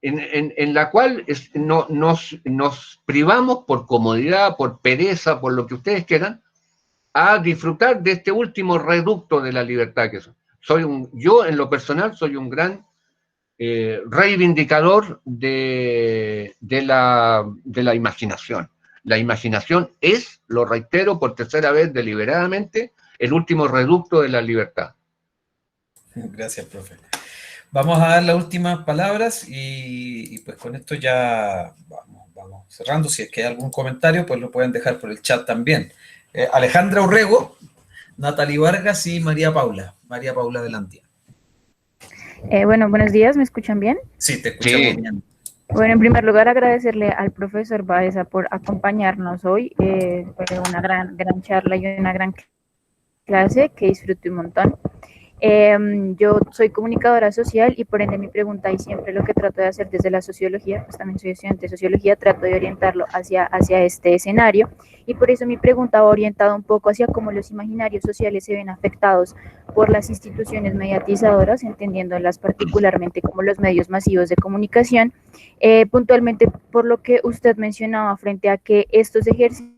en la cual nos privamos por comodidad, por pereza, por lo que ustedes quieran, a disfrutar de este último reducto de la libertad que soy. Yo, en lo personal, soy un gran reivindicador de la imaginación. La imaginación es, lo reitero por tercera vez deliberadamente, el último reducto de la libertad. Gracias, profe. Vamos a dar las últimas palabras y pues con esto ya vamos cerrando. Si es que hay algún comentario, pues lo pueden dejar por el chat también. Alejandra Urrego, Natalie Vargas y María Paula. María Paula Delantía. Bueno, buenos días, ¿me escuchan bien? Sí, te escuchamos bien. Bueno, en primer lugar, agradecerle al profesor Baeza por acompañarnos hoy. Fue una gran charla y una gran clase que disfruté un montón. Yo soy comunicadora social y por ende mi pregunta y siempre lo que trato de hacer desde la sociología, pues también soy estudiante de sociología, trato de orientarlo hacia este escenario y por eso mi pregunta va orientada un poco hacia cómo los imaginarios sociales se ven afectados por las instituciones mediatizadoras, entendiéndolas particularmente como los medios masivos de comunicación, puntualmente por lo que usted mencionaba frente a que estos ejercicios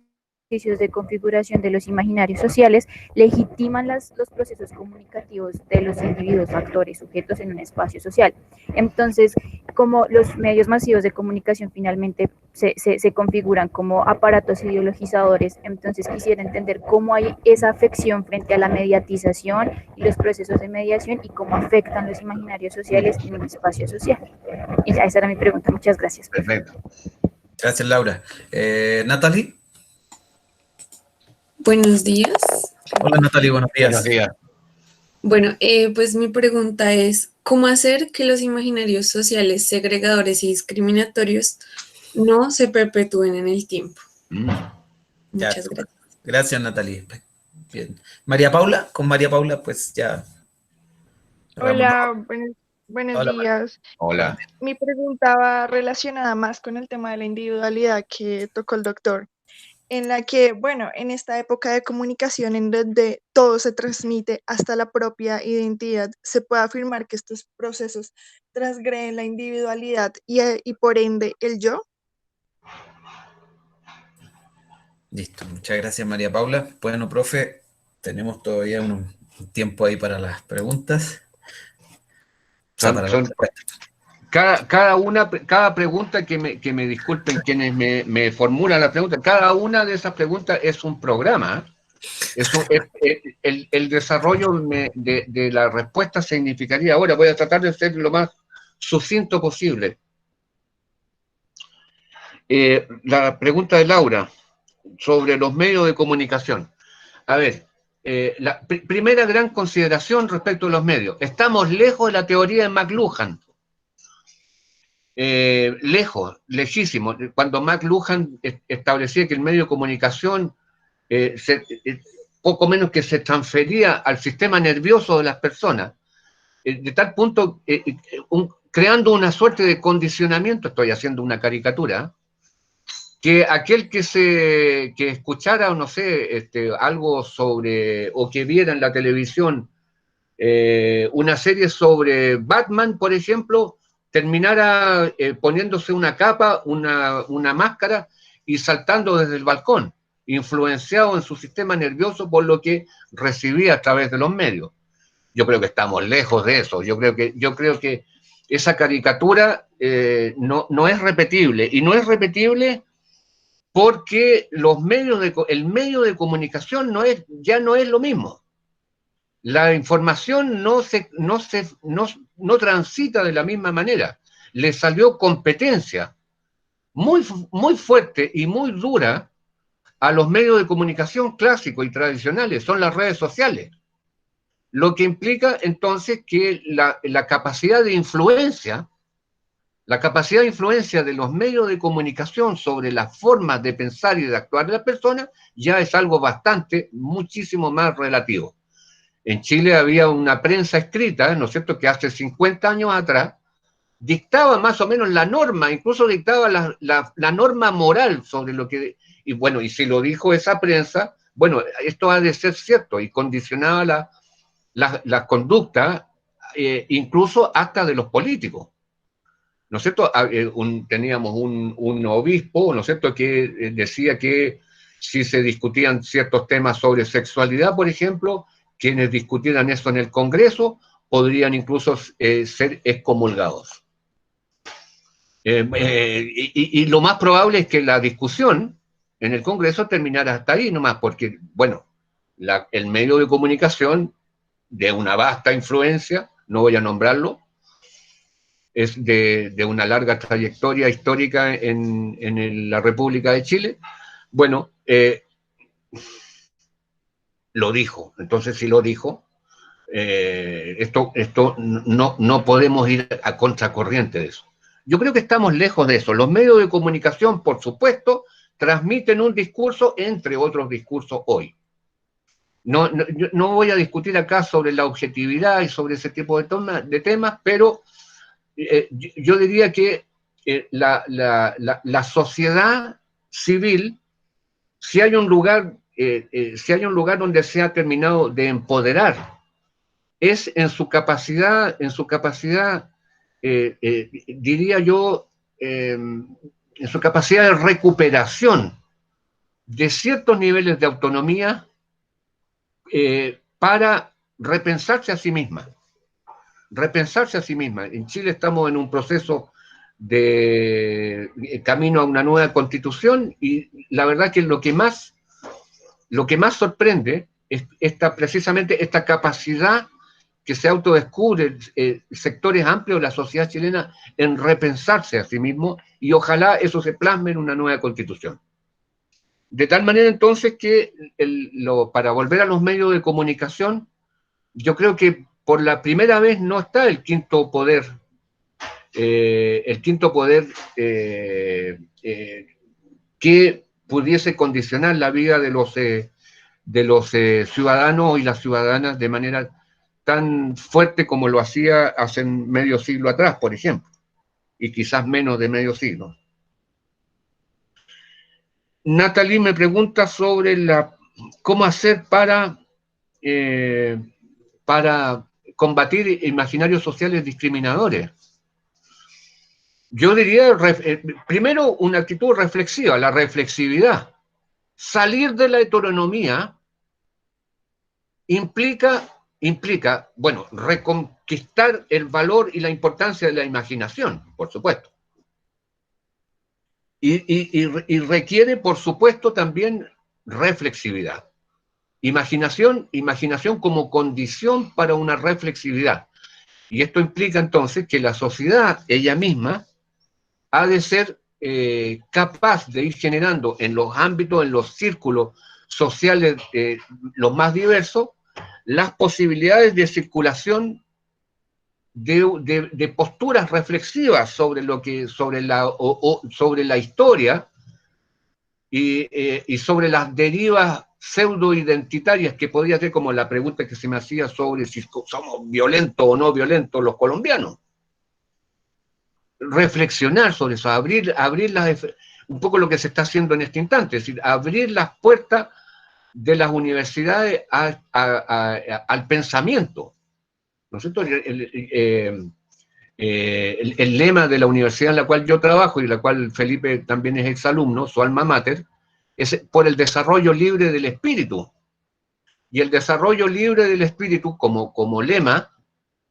de configuración de los imaginarios sociales legitiman los procesos comunicativos de los individuos, actores, sujetos en un espacio social. Entonces, como los medios masivos de comunicación finalmente se configuran como aparatos ideologizadores, entonces quisiera entender cómo hay esa afección frente a la mediatización y los procesos de mediación y cómo afectan los imaginarios sociales en un espacio social. Y ya, esa era mi pregunta. Muchas gracias. Perfecto. Gracias, Laura. Natalie. Buenos días. Hola, Natalie, buenos días. Buenos días. Bueno, pues mi pregunta es, ¿cómo hacer que los imaginarios sociales segregadores y discriminatorios no se perpetúen en el tiempo? Muchas gracias. Gracias, Natalie. Bien. María Paula, con María Paula, pues ya. Hola, buenos Hola, días. Hola. Mi pregunta va relacionada más con el tema de la individualidad que tocó el doctor, en la que, bueno, en esta época de comunicación en donde todo se transmite hasta la propia identidad, se puede afirmar que estos procesos transgreden la individualidad y por ende el yo. Listo, muchas gracias, María Paula. Bueno, profe, tenemos todavía un tiempo ahí para las preguntas. O sea, para las respuestas. Cada pregunta que me disculpen quienes me formulan la pregunta, cada una de esas preguntas es un programa. El desarrollo de la respuesta significaría, ahora voy a tratar de ser lo más sucinto posible. La pregunta de Laura sobre los medios de comunicación. A ver, la primera gran consideración respecto a los medios. Estamos lejos de la teoría de McLuhan. Lejísimo. Cuando McLuhan establecía que el medio de comunicación poco menos que se transfería al sistema nervioso de las personas, de tal punto, creando una suerte de condicionamiento, estoy haciendo una caricatura, que aquel que escuchara, o no sé, algo sobre, o que viera en la televisión una serie sobre Batman, por ejemplo, terminara poniéndose una capa, una máscara y saltando desde el balcón, influenciado en su sistema nervioso por lo que recibía a través de los medios. Yo creo que estamos lejos de eso. Yo creo que esa caricatura no es repetible, y no es repetible porque el medio de comunicación ya no es lo mismo. La información no transita de la misma manera. Le salió competencia muy, muy fuerte y muy dura a los medios de comunicación clásicos y tradicionales, son las redes sociales. Lo que implica entonces que la capacidad de influencia de los medios de comunicación sobre las formas de pensar y de actuar de las personas ya es algo muchísimo más relativo. En Chile había una prensa escrita, ¿no es cierto?, que hace 50 años atrás dictaba más o menos la norma, incluso dictaba la norma moral sobre lo que... Y bueno, y si lo dijo esa prensa, bueno, esto ha de ser cierto, y condicionaba la conducta, incluso hasta de los políticos. ¿No es cierto? Teníamos un obispo, ¿no es cierto?, que decía que si se discutían ciertos temas sobre sexualidad, por ejemplo, quienes discutieran eso en el Congreso podrían incluso ser excomulgados. Y lo más probable es que la discusión en el Congreso terminara hasta ahí nomás, porque, bueno, el medio de comunicación de una vasta influencia, no voy a nombrarlo, es de una larga trayectoria histórica en la República de Chile. Bueno, lo dijo. Entonces, si lo dijo, esto no podemos ir a contracorriente de eso. Yo creo que estamos lejos de eso. Los medios de comunicación, por supuesto, transmiten un discurso, entre otros discursos, hoy. Yo no voy a discutir acá sobre la objetividad y sobre ese tipo de temas, pero yo diría que la sociedad civil, si hay un lugar donde se ha terminado de empoderar, es en su capacidad, diría yo, en su capacidad de recuperación de ciertos niveles de autonomía para repensarse a sí misma. Repensarse a sí misma. En Chile estamos en un proceso de camino a una nueva constitución y la verdad que lo que más sorprende es precisamente esta capacidad que se autodescubre sectores amplios de la sociedad chilena en repensarse a sí mismo y ojalá eso se plasme en una nueva constitución. De tal manera entonces que para volver a los medios de comunicación, yo creo que por la primera vez no está el quinto poder, que pudiese condicionar la vida de los ciudadanos y las ciudadanas de manera tan fuerte como lo hacía hace medio siglo atrás, por ejemplo, y quizás menos de medio siglo. Natalie me pregunta sobre cómo hacer para combatir imaginarios sociales discriminadores. Yo diría, primero, una actitud reflexiva, la reflexividad. Salir de la heteronomía implica, bueno, reconquistar el valor y la importancia de la imaginación, por supuesto. Y requiere, por supuesto, también reflexividad. Imaginación como condición para una reflexividad. Y esto implica entonces que la sociedad, ella misma, ha de ser capaz de ir generando en los ámbitos, en los círculos sociales los más diversos, las posibilidades de circulación de posturas reflexivas sobre la historia y sobre las derivas pseudo-identitarias que podría ser, como la pregunta que se me hacía sobre si somos violentos o no violentos los colombianos. Reflexionar sobre eso, abrir un poco lo que se está haciendo en este instante, es decir, abrir las puertas de las universidades al pensamiento. ¿No es cierto? El lema de la universidad en la cual yo trabajo y la cual Felipe también es exalumno, su alma mater, es por el desarrollo libre del espíritu. Y el desarrollo libre del espíritu como lema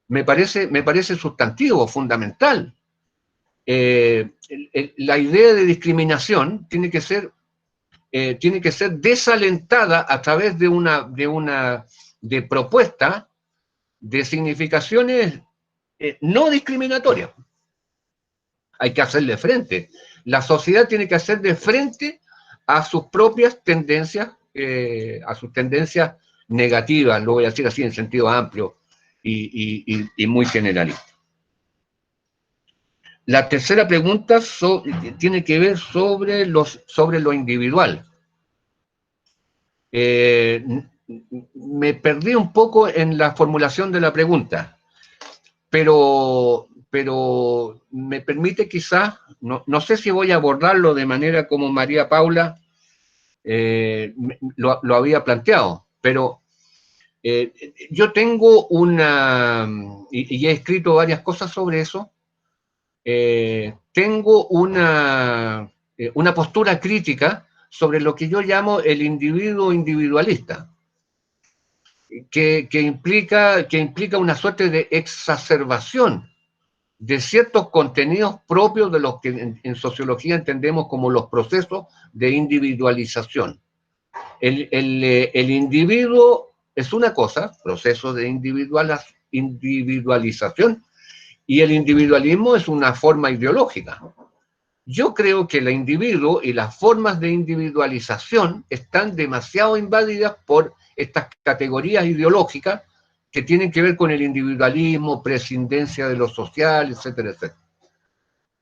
me parece sustantivo, fundamental. La idea de discriminación tiene que ser desalentada a través de propuesta de significaciones no discriminatorias. Hay que hacerle frente. La sociedad tiene que hacer de frente a sus propias tendencias, a sus tendencias negativas, lo voy a decir así en sentido amplio y muy generalista. La tercera pregunta tiene que ver sobre lo individual. Me perdí un poco en la formulación de la pregunta, pero me permite quizás, no sé si voy a abordarlo de manera como María Paula lo había planteado, pero yo tengo y he escrito varias cosas sobre eso. Tengo una postura crítica sobre lo que yo llamo el individuo individualista, que implica una suerte de exacerbación de ciertos contenidos propios de los que en sociología entendemos como los procesos de individualización. El individuo es una cosa, proceso de individualización, y el individualismo es una forma ideológica. Yo creo que el individuo y las formas de individualización están demasiado invadidas por estas categorías ideológicas que tienen que ver con el individualismo, prescindencia de lo social, etcétera, etcétera.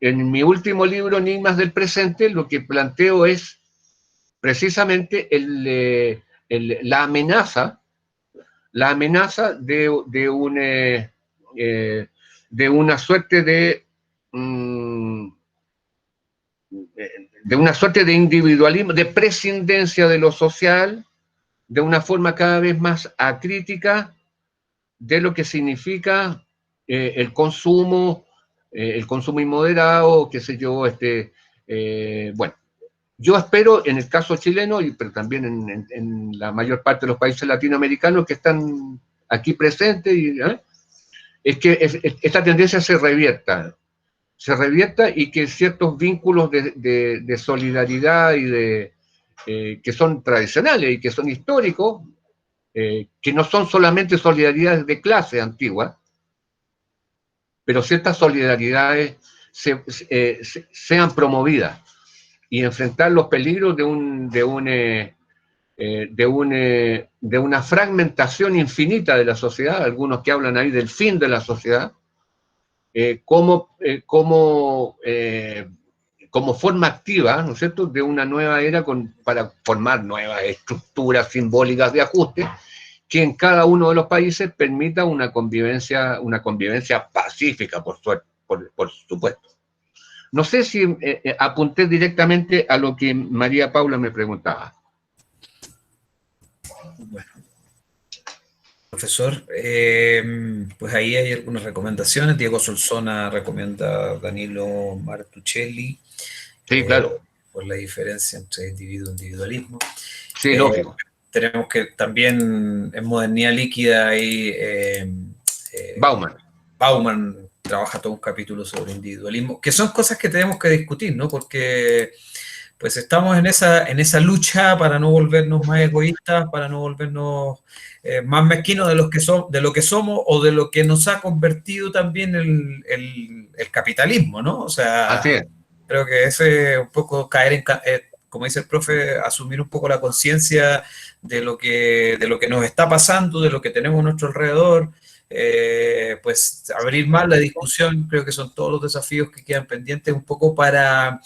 En mi último libro, Enigmas del Presente, lo que planteo es precisamente la amenaza la amenaza de una suerte de una suerte de individualismo, de prescindencia de lo social, de una forma cada vez más acrítica de lo que significa el consumo inmoderado, qué sé yo, bueno. Yo espero, en el caso chileno, pero también en la mayor parte de los países latinoamericanos que están aquí presentes, es que esta tendencia se revierta y que ciertos vínculos de solidaridad y que son tradicionales y que son históricos, que no son solamente solidaridades de clase antigua, pero ciertas solidaridades sean promovidas y enfrentar los peligros de una fragmentación infinita de la sociedad, algunos que hablan ahí del fin de la sociedad, como forma activa, ¿no es cierto?, de una nueva era para formar nuevas estructuras simbólicas de ajuste que en cada uno de los países permita una convivencia pacífica, por supuesto. No sé si apunté directamente a lo que María Paula me preguntaba. Bueno, profesor, pues ahí hay algunas recomendaciones. Diego Solsona recomienda a Danilo Martuchelli. Sí, claro. Por la diferencia entre individuo e individualismo. Sí, lógico. Tenemos que también en Modernidad Líquida hay Bauman trabaja todo un capítulo sobre individualismo, que son cosas que tenemos que discutir, ¿no? Porque pues estamos en esa lucha para no volvernos más egoístas, para no volvernos más mezquinos de lo que somos o de lo que nos ha convertido también el capitalismo, ¿no? O sea, así es. Creo que ese un poco caer como dice el profe, asumir un poco la conciencia de lo que nos está pasando, de lo que tenemos a nuestro alrededor, pues abrir más la discusión. Creo que son todos los desafíos que quedan pendientes un poco para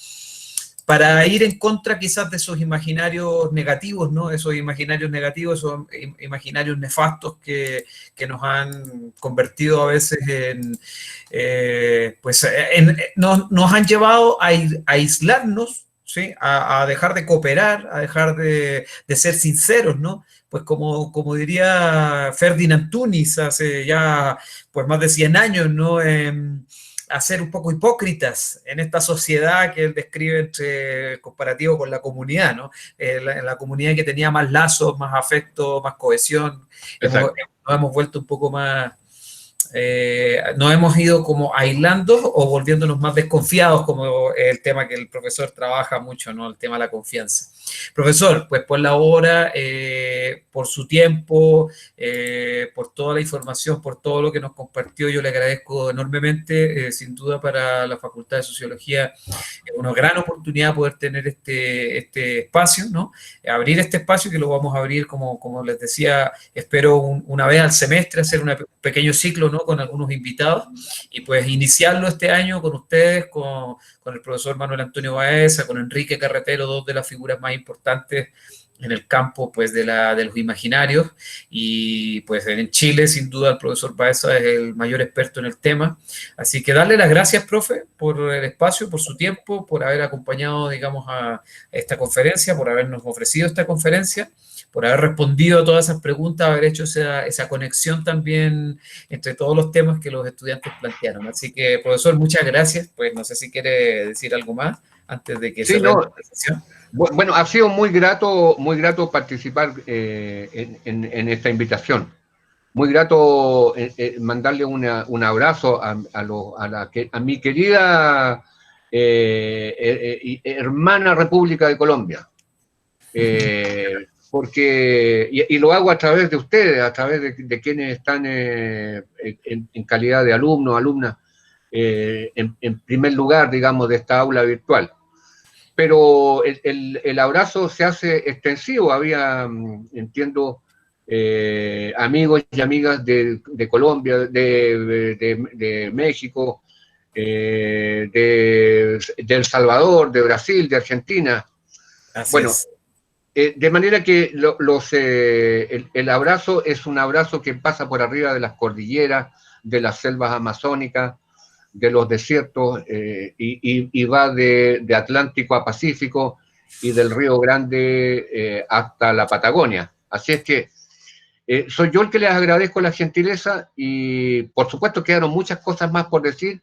ir en contra quizás de esos imaginarios negativos, ¿no? Esos imaginarios negativos, esos imaginarios nefastos que nos han convertido a veces nos han llevado a aislarnos, ¿sí? A dejar de cooperar, a dejar de ser sinceros, ¿no? Pues como diría Ferdinand Tönnies hace ya pues más de 100 años, ¿no? A ser un poco hipócritas en esta sociedad que él describe entre comparativo con la comunidad, ¿no? La comunidad que tenía más lazos, más afecto, más cohesión. Nos hemos vuelto un poco más... nos hemos ido como aislando o volviéndonos más desconfiados, como el tema que el profesor trabaja mucho, ¿no? El tema de la confianza. Profesor, pues por la hora, por su tiempo, por toda la información, por todo lo que nos compartió, yo le agradezco enormemente. Sin duda para la Facultad de Sociología es una gran oportunidad poder tener este espacio, ¿no? Abrir este espacio, que lo vamos a abrir, como les decía, espero una vez al semestre, hacer un pequeño ciclo, ¿no? Con algunos invitados, y pues iniciarlo este año con ustedes, con el profesor Manuel Antonio Baeza, con Enrique Carretero, dos de las figuras más importantes en el campo pues de los imaginarios, y pues en Chile sin duda el profesor Baeza es el mayor experto en el tema. Así que darle las gracias, profe, por el espacio, por su tiempo, por haber acompañado, digamos, a esta conferencia, por habernos ofrecido esta conferencia, por haber respondido a todas esas preguntas, haber hecho esa conexión también entre todos los temas que los estudiantes plantearon. Así que, profesor, muchas gracias. Pues no sé si quiere decir algo más antes de que se la sesión. Bueno, ha sido muy grato participar en esta invitación. Muy grato mandarle un abrazo a mi querida hermana República de Colombia. Porque, y lo hago a través de ustedes, a través de quienes están en calidad de alumnos, alumnas, en primer lugar, digamos, de esta aula virtual. Pero el abrazo se hace extensivo. Había, entiendo, amigos y amigas de Colombia, de México, de El Salvador, de Brasil, de Argentina. Bueno, De manera que el abrazo es un abrazo que pasa por arriba de las cordilleras, de las selvas amazónicas, de los desiertos, y va de Atlántico a Pacífico y del Río Grande hasta la Patagonia. Así es que soy yo el que les agradezco la gentileza y por supuesto quedaron muchas cosas más por decir,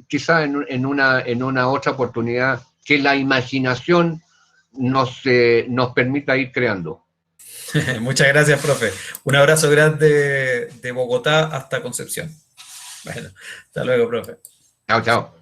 quizá en una otra oportunidad que la imaginación nos permita ir creando. Muchas gracias, profe. Un abrazo grande de Bogotá hasta Concepción. Bueno, hasta luego, profe. Chao, chao.